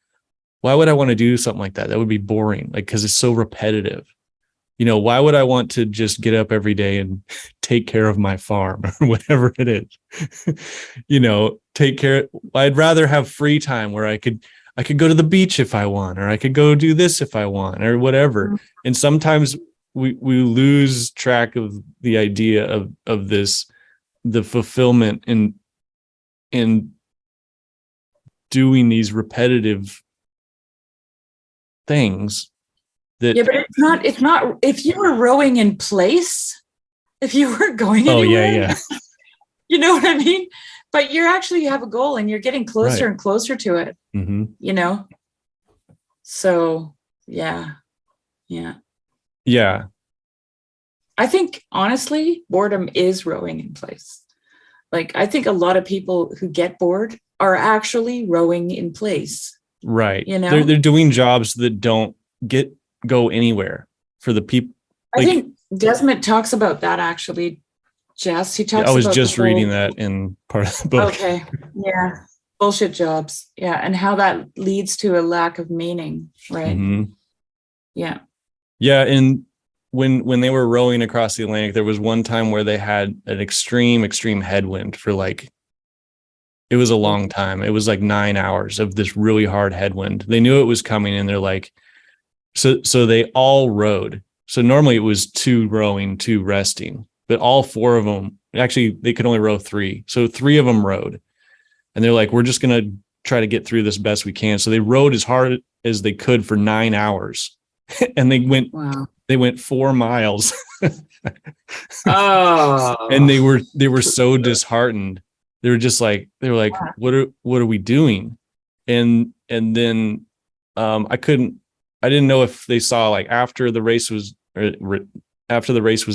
why would I want to do something like that? That would be boring. Like, cause it's so repetitive. Why would I want to just get up every day and take care of my farm or whatever it is? Take care. I'd rather have free time where I could go to the beach if I want, or I could go do this if I want, or whatever. And sometimes we lose track of the idea of this, the fulfillment in doing these repetitive things. But it's not if you were rowing in place, if you weren't going anywhere. Yeah. You know what I mean? But you have a goal and you're getting closer and closer to it. Mm-hmm. So yeah. I think honestly, boredom is rowing in place. Like, I think a lot of people who get bored are actually rowing in place. Right. They're doing jobs that don't go anywhere for the people. I think Desmond talks about that actually. Jess, he talks about. I was just reading that in part of the book. Okay. Yeah. Bullshit jobs. Yeah. And how that leads to a lack of meaning. Right. Mm-hmm. Yeah. Yeah. And when they were rowing across the Atlantic, there was one time where they had an extreme headwind for like, it was a long time. It was like 9 hours of this really hard headwind. They knew it was coming and they're like, so they all rowed. So normally it was 2 rowing, 2 resting, but all 4 of them, actually they could only row 3. So 3 of them rowed and they're like, we're just going to try to get through this best we can. So they rowed as hard as they could for 9 hours and they went 4 miles. And they were so disheartened. They were like, what are we doing? And then I didn't know if they saw like after the race was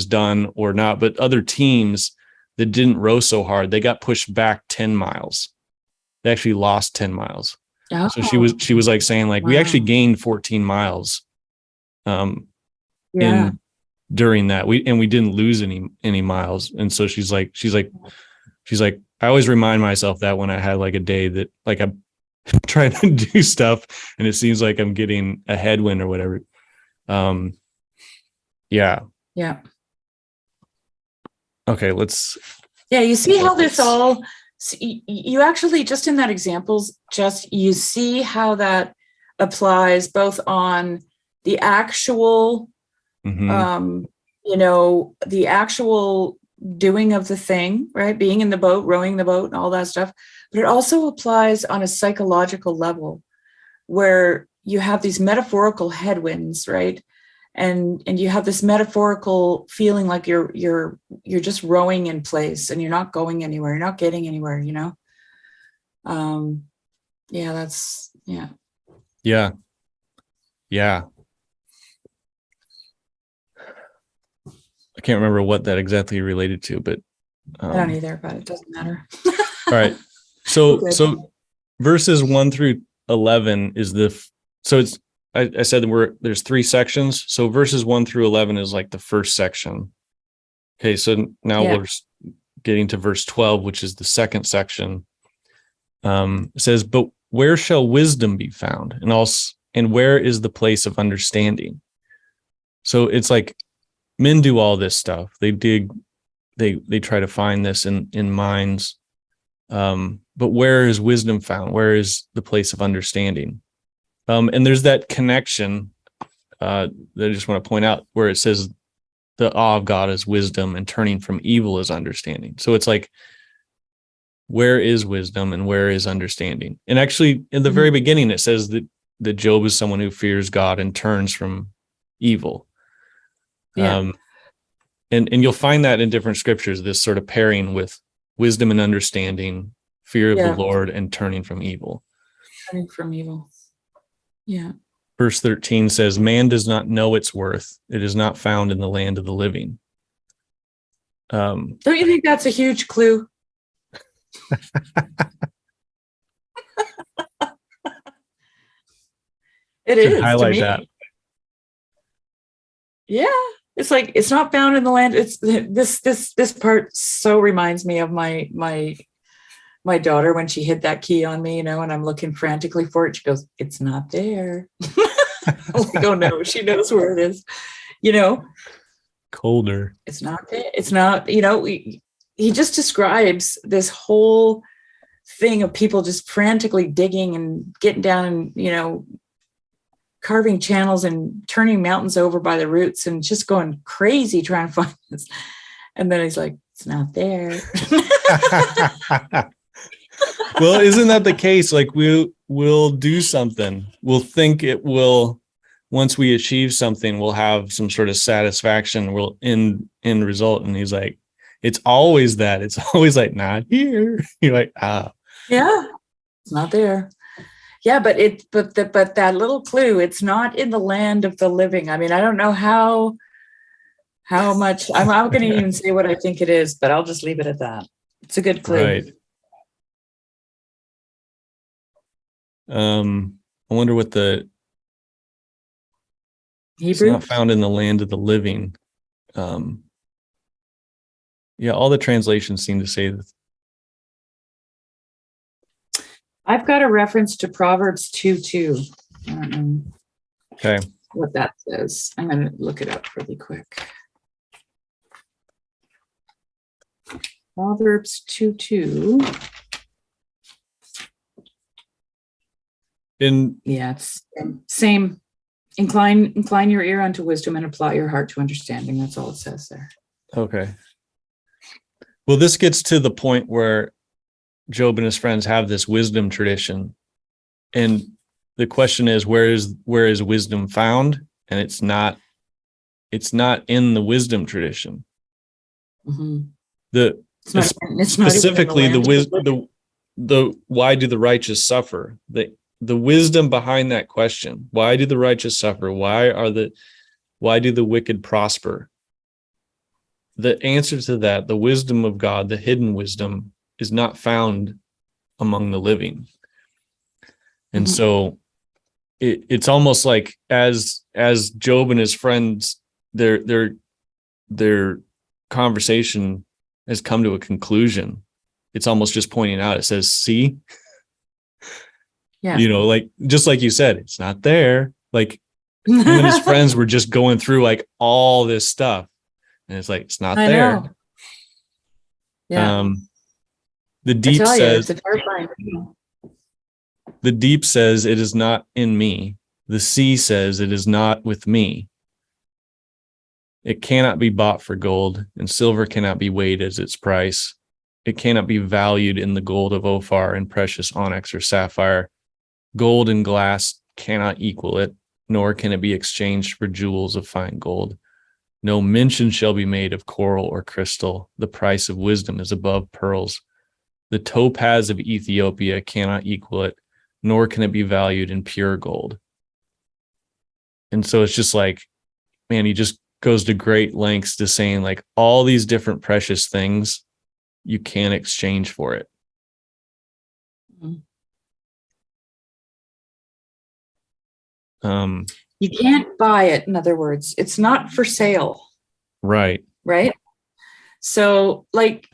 done or not, but other teams that didn't row so hard, they got pushed back 10 miles. They actually lost 10 miles. Oh, so she was like saying like, we actually gained 14 miles during that. We didn't lose any miles. And so she's like, I always remind myself that when I had like a day that like I'm trying to do stuff and it seems like I'm getting a headwind or whatever. Yeah. Okay, you see how this all, you actually just in that examples, just you see how that applies both on the actual, the actual doing of the thing, right? Being in the boat, rowing the boat and all that stuff. But it also applies on a psychological level where you have these metaphorical headwinds, right? And you have this metaphorical feeling like you're just rowing in place and you're not going anywhere, you're not getting anywhere, Yeah. can't remember what that exactly related to, but I don't either, but it doesn't matter. all right. So Okay. so verses 1 through 11 is so it's I said there's 3 sections. So verses 1 through 11 is like the first section. Okay, so now we're getting to verse 12, which is the second section. It says, "But where shall wisdom be found? And where is the place of understanding?" So it's like men do all this stuff. They dig, they try to find this in minds. But where is wisdom found? Where is the place of understanding? And there's that connection that I just want to point out where it says the awe of God is wisdom and turning from evil is understanding. So it's like, where is wisdom and where is understanding? And actually, in the very beginning, it says that Job is someone who fears God and turns from evil. Yeah. And you'll find that in different scriptures, this sort of pairing with wisdom and understanding, fear of the Lord, and turning from evil. Turning from evil. Yeah. Verse 13 says, "Man does not know its worth. It is not found in the land of the living." Don't you think that's a huge clue? It is highlight to me. that. Yeah. It's like, it's not found in the land. It's this part so reminds me of my daughter when she hid that key on me, and I'm looking frantically for it. She goes, "It's not there." I'm like, oh no, she knows where it is. Colder. It's not there. It's not, he just describes this whole thing of people just frantically digging and getting down and, carving channels and turning mountains over by the roots and just going crazy trying to find this. And then he's like, "It's not there." Well, isn't that the case? Like we'll do something. We'll think it will, once we achieve something, we'll have some sort of satisfaction. We'll end result. And he's like, it's always that. It's always like, not here. You're like, yeah, it's not there. Yeah, but that little clue, it's not in the land of the living. I mean, I don't know how much. I'm not going to even say what I think it is, but I'll just leave it at that. It's a good clue. Right. I wonder what the Hebrew? It's not found in the land of the living. Yeah, all the translations seem to say that. I've got a reference to Proverbs 2:2. I don't know what that says. I'm going to look it up really quick. Proverbs 2:2. It's same. Incline your ear unto wisdom and apply your heart to understanding. That's all it says there. Okay. Well, this gets to the point where Job and his friends have this wisdom tradition. And the question is, where is wisdom found? And it's not in the wisdom tradition. Mm-hmm. Specifically the why do the righteous suffer? The wisdom behind that question. Why do the righteous suffer? Why do the wicked prosper? The answer to that, the wisdom of God, the hidden wisdom, is not found among the living. And so it's almost like as Job and his friends, their conversation has come to a conclusion. It's almost just pointing out, it says, see, like, just like you said, it's not there. Like him and his friends were just going through like all this stuff. And it's like, it's not there. Know. Yeah. The deep says, it's terrifying. The deep says, it is not in me. The sea says, it is not with me. It cannot be bought for gold, and silver cannot be weighed as its price. It cannot be valued in the gold of Ophir and precious onyx or sapphire. Gold and glass cannot equal it, nor can it be exchanged for jewels of fine gold. No mention shall be made of coral or crystal. The price of wisdom is above pearls. The topaz of Ethiopia cannot equal it, nor can it be valued in pure gold. And so it's just like, man, he just goes to great lengths to saying like all these different precious things you can't exchange for it. You can't buy it. In other words, it's not for sale. Right. Right. So like,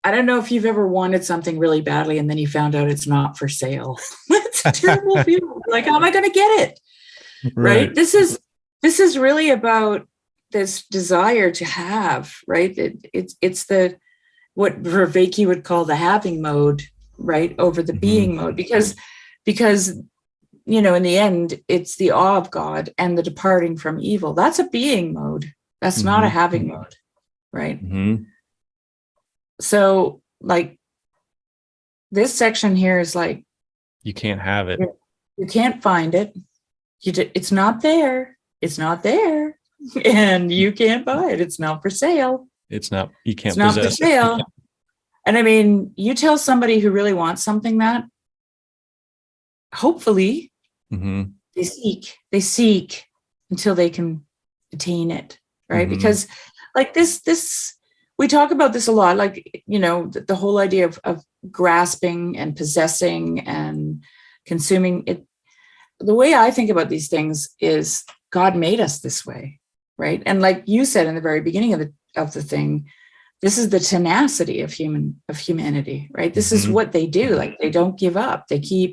I don't know if you've ever wanted something really badly and then you found out it's not for sale. It's a terrible feeling. Like, how am I going to get it? Right. This is really about this desire to have, right? It's the, what Vervaeke would call the having mode, right? Over the being mode, because, you know, in the end, it's the awe of God and the departing from evil. That's a being mode. That's not a having mode. Right. So like this section here is like, you can't have it. You can't find it. It's not there. It's not there. And you can't buy it. It's not for sale. It's not, you can't possess it. It's not for sale. It. And I mean, you tell somebody who really wants something that hopefully they seek until they can attain it. Right. Because like this, we talk about this a lot, like, you know, the whole idea of grasping and possessing and consuming it. The way I think about these things is God made us this way, right? And like you said in the very beginning of the thing, this is the tenacity of humanity, right? This is what they do. Like they don't give up. They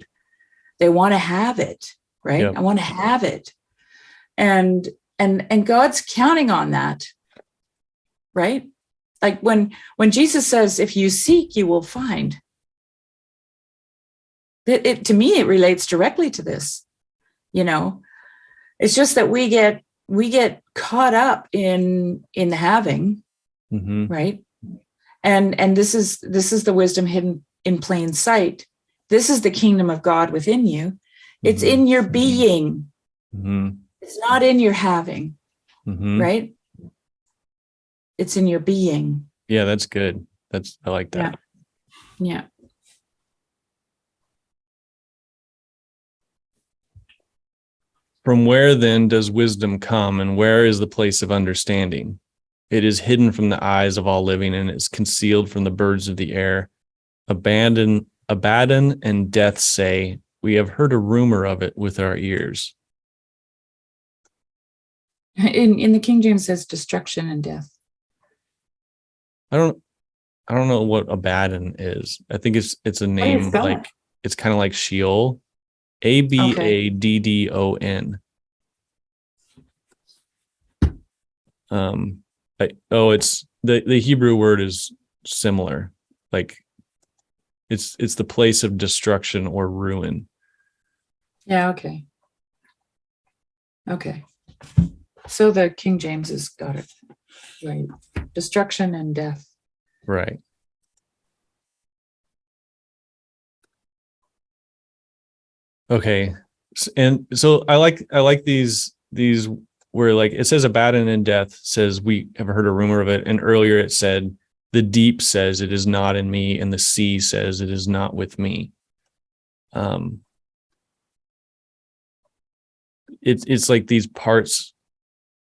want to have it, right? Yep. I want to have it. And God's counting on that, right? Like when Jesus says, if you seek, you will find. It to me, it relates directly to this. You know, it's just that we get caught up in the having, right? And this is the wisdom hidden in plain sight. This is the kingdom of God within you. It's in your being. It's not in your having, right? It's in your being. Yeah, that's good. I like that. Yeah. From where then does wisdom come, and where is the place of understanding? It is hidden from the eyes of all living, and is concealed from the birds of the air. Abaddon and death say, we have heard a rumor of it with our ears. In the King James says destruction and death. I don't know what Abaddon is. I think it's a name like it's kind of like Sheol. Abaddon. It's the Hebrew word is similar. Like it's the place of destruction or ruin. Yeah, okay. So the King James has got it right. Destruction and death. Right. Okay. And so I like these where like it says Abaddon and death says we have heard a rumor of it, and earlier it said the deep says it is not in me, and the sea says it is not with me. It's like these parts.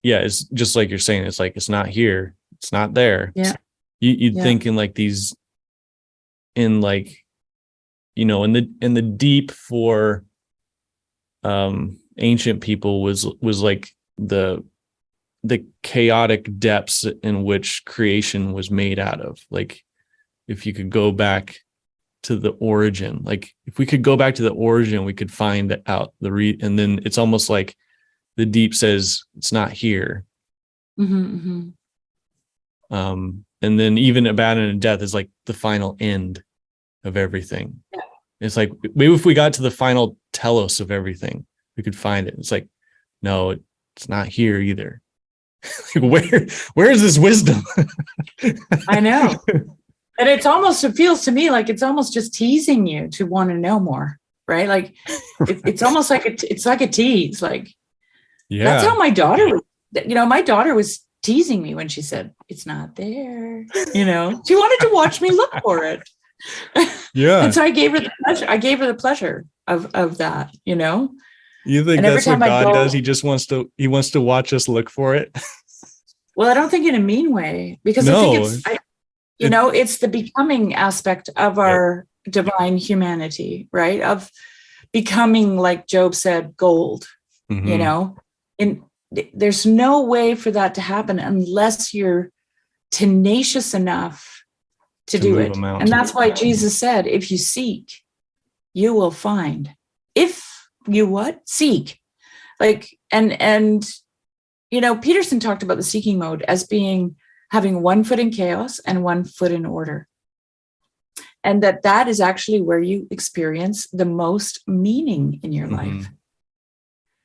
Yeah, it's just like you're saying. It's like it's not here. It's not there. Yeah. You'd think in like these, in like, you know, in the deep for ancient people was like the chaotic depths in which creation was made out of. Like if you could go back to the origin, like if we could go back to the origin, we could find out and then it's almost like the deep says it's not here. And then even Abaddon and death is like the final end of everything. Yeah. It's like maybe if we got to the final telos of everything, we could find it. It's like, no, it's not here either. Like where is this wisdom? I know. And it feels to me like it's almost just teasing you to want to know more, right? Like it's almost like it's like a tease. Like, yeah, that's how my daughter was teasing me when she said it's not there. You know, she wanted to watch me look for it. Yeah. And so I gave her the pleasure of that, you know. You think that's what God does? He wants to watch us look for it. Well, I don't think in a mean way, because I think it's the becoming aspect of our divine humanity, right? Of becoming, like Job said, gold, and there's no way for that to happen unless you're tenacious enough to do it. And that's why Jesus said, if you seek, you will find. If you what? Seek. Like, and Peterson talked about the seeking mode as having one foot in chaos and one foot in order. And that is actually where you experience the most meaning in your life.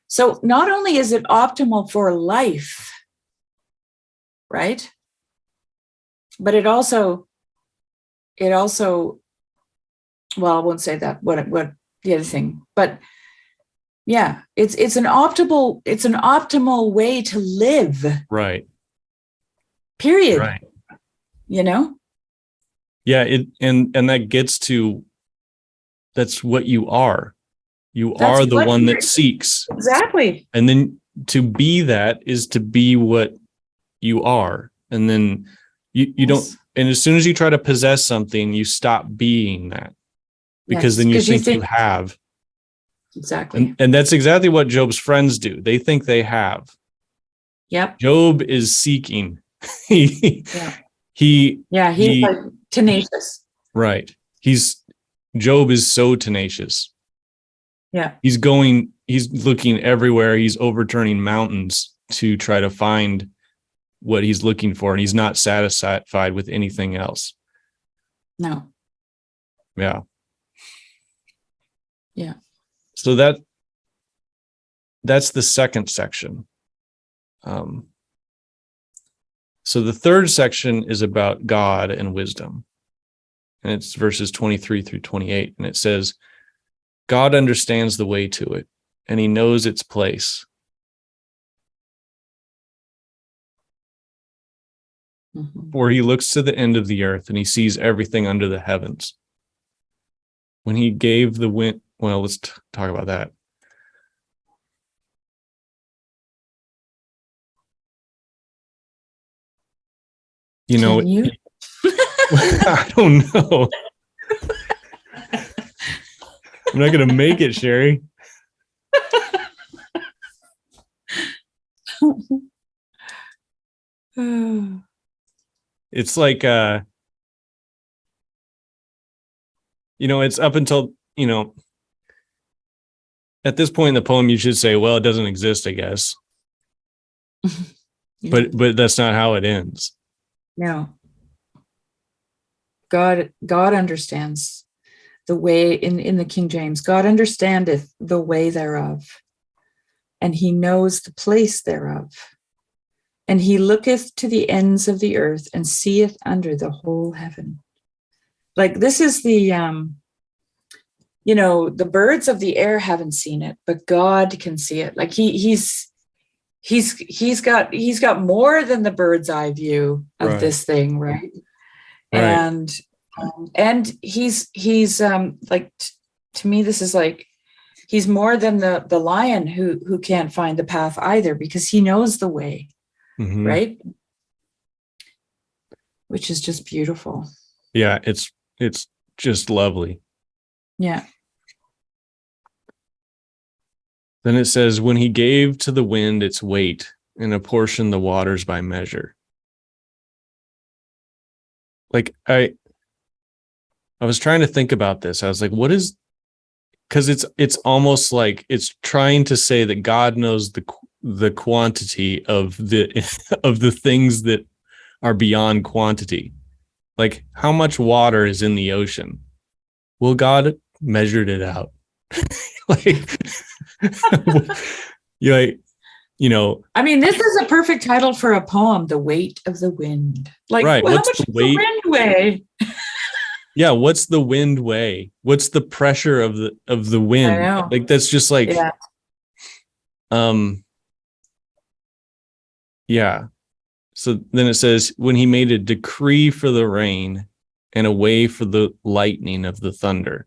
So not only is it optimal for life, right? But it also, well, I won't say that, what the other thing, but yeah, it's an optimal way to live. Right. Period. Right. Yeah, and that gets to, that's what you are. That's are the one that seeks. Exactly. And then to be that is to be what you are. And then you don't, and as soon as you try to possess something, you stop being that, because then you think you have. Exactly. And that's exactly what Job's friends do. They think they have. Yep. Job is seeking. He's like tenacious. Right. Job is so tenacious. Yeah. He's looking everywhere. He's overturning mountains to try to find what he's looking for, and he's not satisfied with anything else. No. Yeah. Yeah. So that's the second section. So the third section is about God and wisdom. And it's verses 23 through 28. And it says, God understands the way to it, and he knows its place. For he looks to the end of the earth, and he sees everything under the heavens. When he gave the wind, well, let's talk about that. Can you? I don't know. I'm not going to make it, Shari. It's like, it's up until, at this point in the poem, you should say, well, it doesn't exist, I guess. But that's not how it ends. No. God understands the way, in the King James, God understandeth the way thereof, and he knows the place thereof. And he looketh to the ends of the earth and seeth under the whole heaven. Like, this is the, the birds of the air haven't seen it, but God can see it. Like he's got more than the bird's eye view of this thing, right? And he's like, to me, this is like, he's more than the lion who can't find the path either, because he knows the way, right? Which is just beautiful. Yeah, it's just lovely. Yeah. Then it says, when he gave to the wind its weight and apportioned the waters by measure. Like, I was trying to think about this. I was like, what is, because it's almost like it's trying to say that God knows the quantity of the things that are beyond quantity. Like, how much water is in the ocean? Well, God measured it out. Like, I mean, this is a perfect title for a poem, The Weight of the Wind. Like, right. How much does the wind weigh? Yeah, what's the wind weigh? What's the pressure of the wind? I know. Like, that's just like, yeah. So then it says, when he made a decree for the rain and a way for the lightning of the thunder.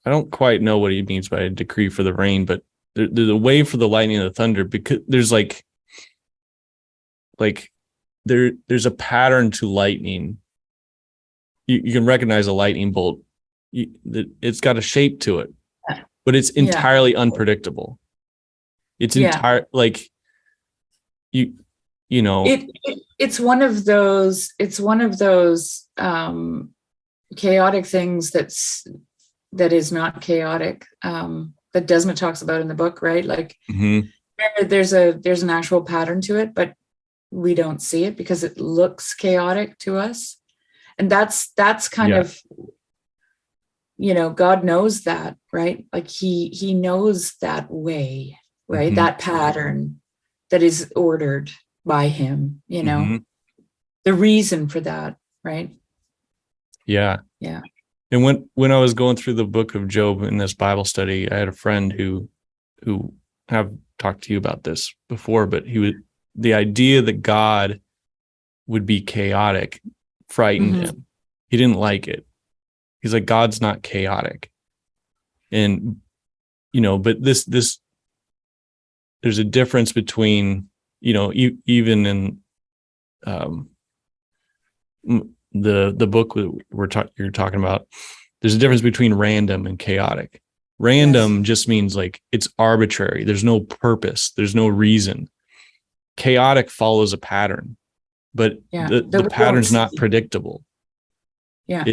I don't quite know what he means by a decree for the rain, but the way for the lightning and the thunder, because there's there's a pattern to lightning. You can recognize a lightning bolt. It's got a shape to it, but it's entirely unpredictable. It's entire you know. It's one of those. It's one of those chaotic things that is not chaotic. That Desmond talks about in the book, right? Like there's an actual pattern to it, but we don't see it because it looks chaotic to us. And that's kind of, God knows that, right? Like he knows that way, right? That pattern that is ordered by him, the reason for that, right? Yeah. Yeah. And when I was going through the book of Job in this Bible study, I had a friend who have talked to you about this before, but the idea that God would be chaotic frightened him. He didn't like it. He's like, God's not chaotic. And, but this, there's a difference between, even in the book you're talking about, there's a difference between random and chaotic. Random just means like it's arbitrary. There's no purpose. There's no reason. Chaotic follows a pattern, but the pattern's not predictable. Yeah.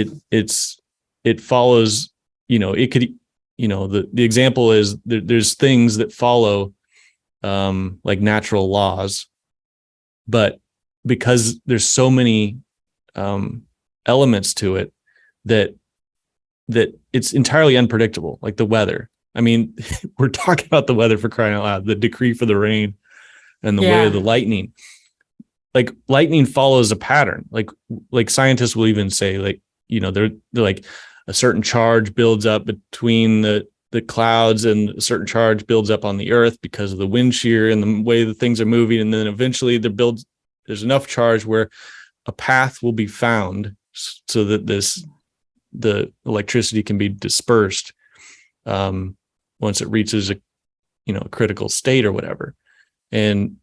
It follows, it could, the example is there's things that follow like natural laws, but because there's so many elements to it that it's entirely unpredictable, like the weather. I mean, we're talking about the weather, for crying out loud, the decree for the rain and the way of the lightning. Like lightning follows a pattern. Like scientists will even say, like, they're like a certain charge builds up between the clouds and a certain charge builds up on the earth because of the wind shear and the way the things are moving. And then eventually there's enough charge where a path will be found so that the electricity can be dispersed once it reaches a critical state or whatever. And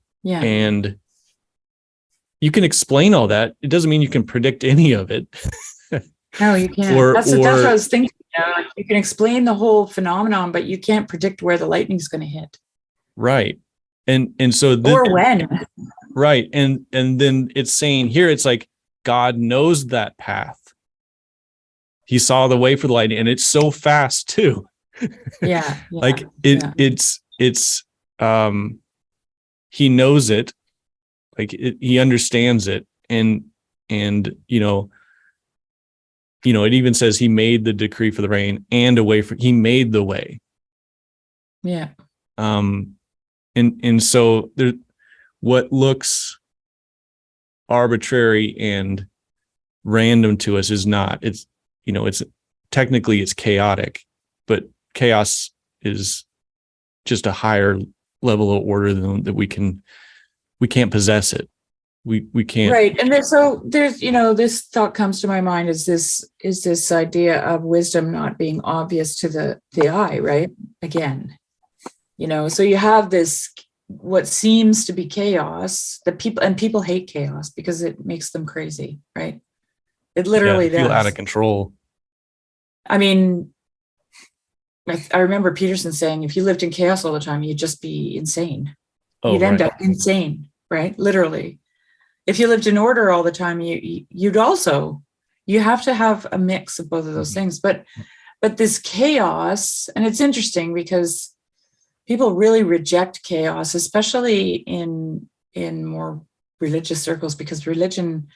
you can explain all that. It doesn't mean you can predict any of it. No, you can't. That's what I was thinking. You can explain the whole phenomenon, but you can't predict where the lightning's going to hit. Right. And so or when. Right. And then it's saying here, it's like God knows that path. He saw the way for the lightning, and it's so fast too. Like it's he knows it, like he understands it. And it even says he made the decree for the rain and a way he made the way. Yeah. And so there, what looks arbitrary and random to us is not. It's technically it's chaotic, but chaos is just a higher level of order than that we can't possess it. We can't. Right. And there's this thought comes to my mind is this idea of wisdom not being obvious to the eye, right? Again, so you have this, what seems to be chaos, people hate chaos because it makes them crazy, right? It literally does. Feel out of control. I mean, I remember Peterson saying, if you lived in chaos all the time, you'd just be insane. You'd end up insane, right? Literally. If you lived in order all the time, you have to have a mix of both of those things. But this chaos, and it's interesting because people really reject chaos, especially in more religious circles, because religion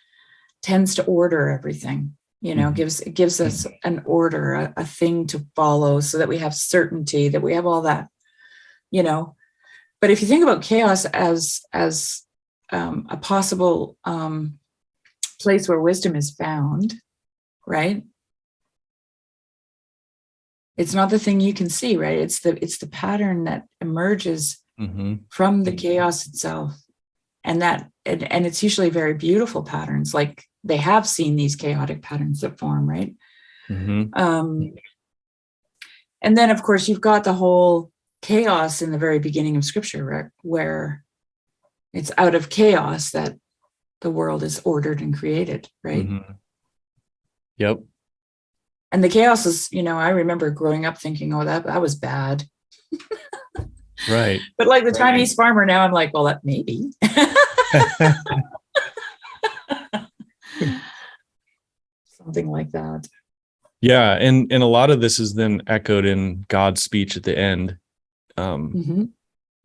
tends to order everything. It gives us an order, a thing to follow, so that we have certainty, that we have all that. But if you think about chaos as a possible place where wisdom is found, right? It's not the thing you can see, right? It's the pattern that emerges from the chaos itself, and it's usually very beautiful patterns. Like they have seen these chaotic patterns that form, right? And then, of course, you've got the whole chaos in the very beginning of scripture, right? Where it's out of chaos that the world is ordered and created, right? Mm-hmm. Yep. And the chaos is, I remember growing up thinking, oh, that was bad. Right. But like the Chinese farmer now, I'm like, well, that maybe. Something like that. Yeah. And a lot of this is then echoed in God's speech at the end. Mm-hmm.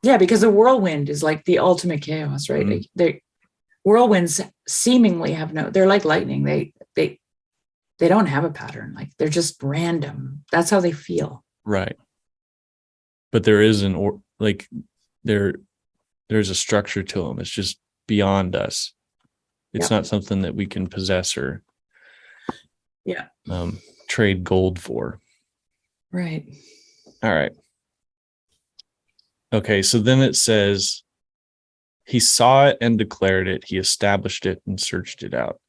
Yeah, because a whirlwind is like the ultimate chaos, right? Mm-hmm. Whirlwinds seemingly have they're like lightning. They don't have a pattern. Like they're just random. That's how they feel. Right. But there is there's a structure to them. It's just beyond us. It's not something that we can possess or trade gold for. Right. All right. Okay, so then it says, he saw it and declared it. He established it and searched it out.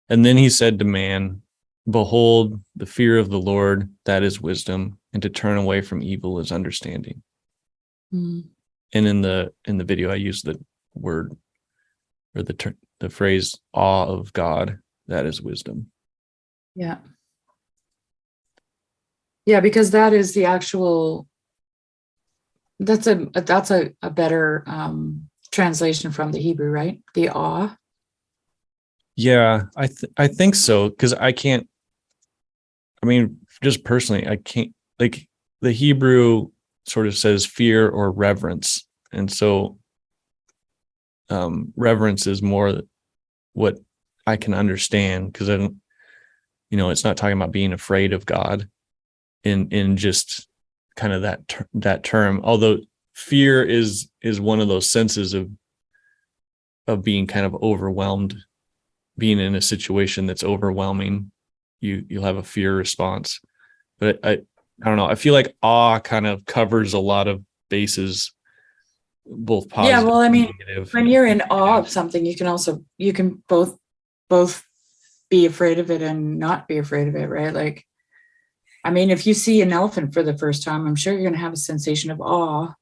And then he said to man, behold, the fear of the Lord, that is wisdom, and to turn away from evil is understanding. Mm. And in the video, I used the word or the phrase awe of God, that is wisdom. Yeah. Yeah, because that is the actual, that's a better translation from the Hebrew, right? The awe. Yeah, I think so, because just personally, I can't, like, the Hebrew sort of says fear or reverence. And so reverence is more what I can understand, because I don't, it's not talking about being afraid of God in just kind of that term. Although fear is one of those senses of being kind of overwhelmed, being in a situation that's overwhelming. You'll have a fear response. But I don't know. I feel like awe kind of covers a lot of bases, both positive. Yeah, well, I mean, and negative. When you're in awe of something, you can both be afraid of it and not be afraid of it, right? Like, I mean, if you see an elephant for the first time, I'm sure you're going to have a sensation of awe,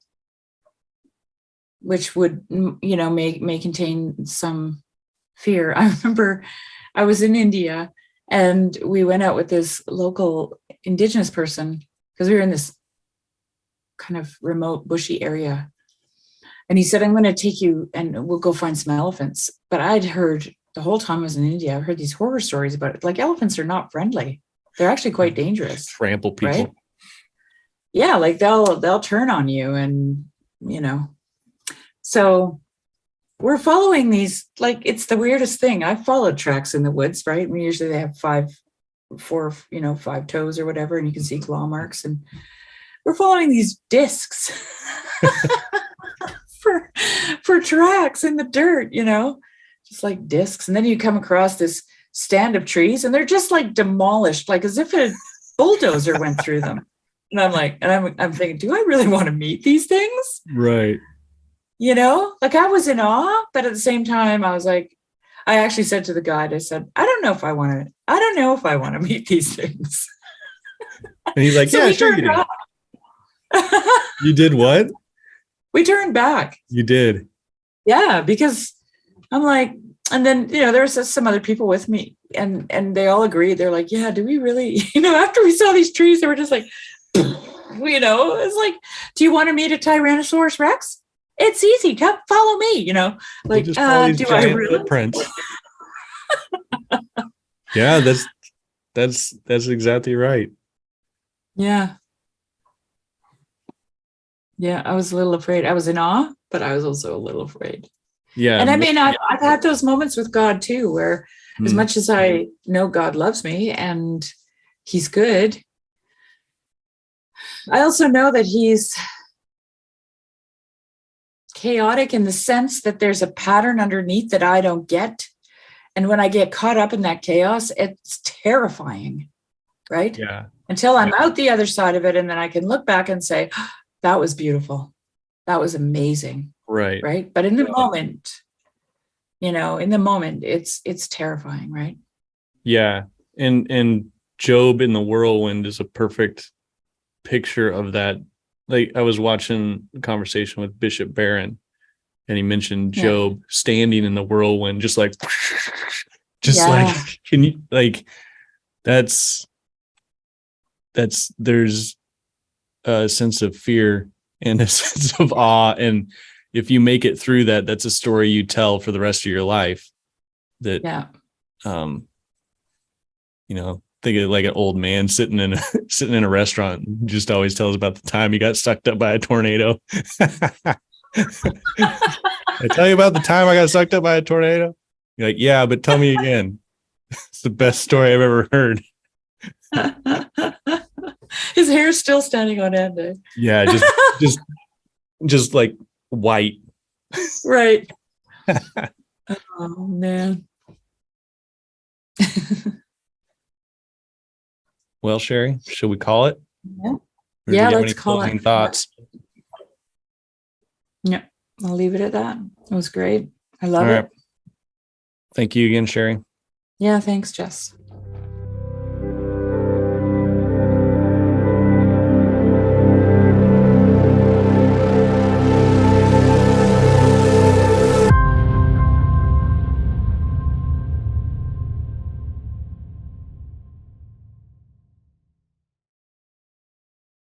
which would, may contain some fear. I remember I was in India and we went out with this local indigenous person because we were in this kind of remote bushy area. And he said, I'm going to take you and we'll go find some elephants. But I'd heard the whole time I was in India, I've heard these horror stories about it. Like, elephants are not friendly. They're actually quite dangerous. Trample people. Right? Yeah, like they'll turn on you and, So we're following these, like, it's the weirdest thing. I've followed tracks in the woods, right? And usually they have 5 toes or whatever, and you can see claw marks. And we're following these discs for tracks in the dirt, just like discs. And then you come across this stand of trees and they're just like demolished, like as if a bulldozer went through them. And I'm like, I'm thinking, do I really want to meet these things? Right. Like, I was in awe, but at the same time, I was like, I actually said to the guide, I said, I don't know if I want to meet these things. And he's like, so yeah, sure you did. You did what? We turned back. You did. Yeah, because I'm like, and then, there was some other people with me and they all agreed. They're like, yeah, do we really, after we saw these trees, they were just like, it's like, do you want to meet a Tyrannosaurus Rex? It's easy. Come follow me, like, do I really? Footprints. Yeah, that's exactly right. Yeah. Yeah, I was a little afraid. I was in awe, but I was also a little afraid. Yeah. And I mean, I've had those moments with God too, where as much as I know God loves me and he's good, I also know that he's chaotic in the sense that there's a pattern underneath that I don't get. And when I get caught up in that chaos, it's terrifying, right? Yeah. Until I'm out the other side of it, and then I can look back and say, oh, that was beautiful. That was amazing. Right. Right. But in the moment, it's terrifying, right? Yeah. And Job in the whirlwind is a perfect picture of that. Like I was watching a conversation with Bishop Barron, and he mentioned Job standing in the whirlwind, just like like, can you like, that's there's a sense of fear and a sense of awe. And if you make it through that, that's a story you tell for the rest of your life. That, you know, think of like an old man sitting in a restaurant, just always tells about the time he got sucked up by a tornado. I tell you about the time I got sucked up by a tornado. You're like, yeah, but tell me again. It's the best story I've ever heard. His hair's still standing on end. Eh? Yeah, just like white. Right. Oh man. Well, Shari, should we call it? Yeah, let's call it. Thoughts? Yeah, I'll leave it at that. It was great. I love it. Thank you again, Shari. Yeah, thanks, Jess.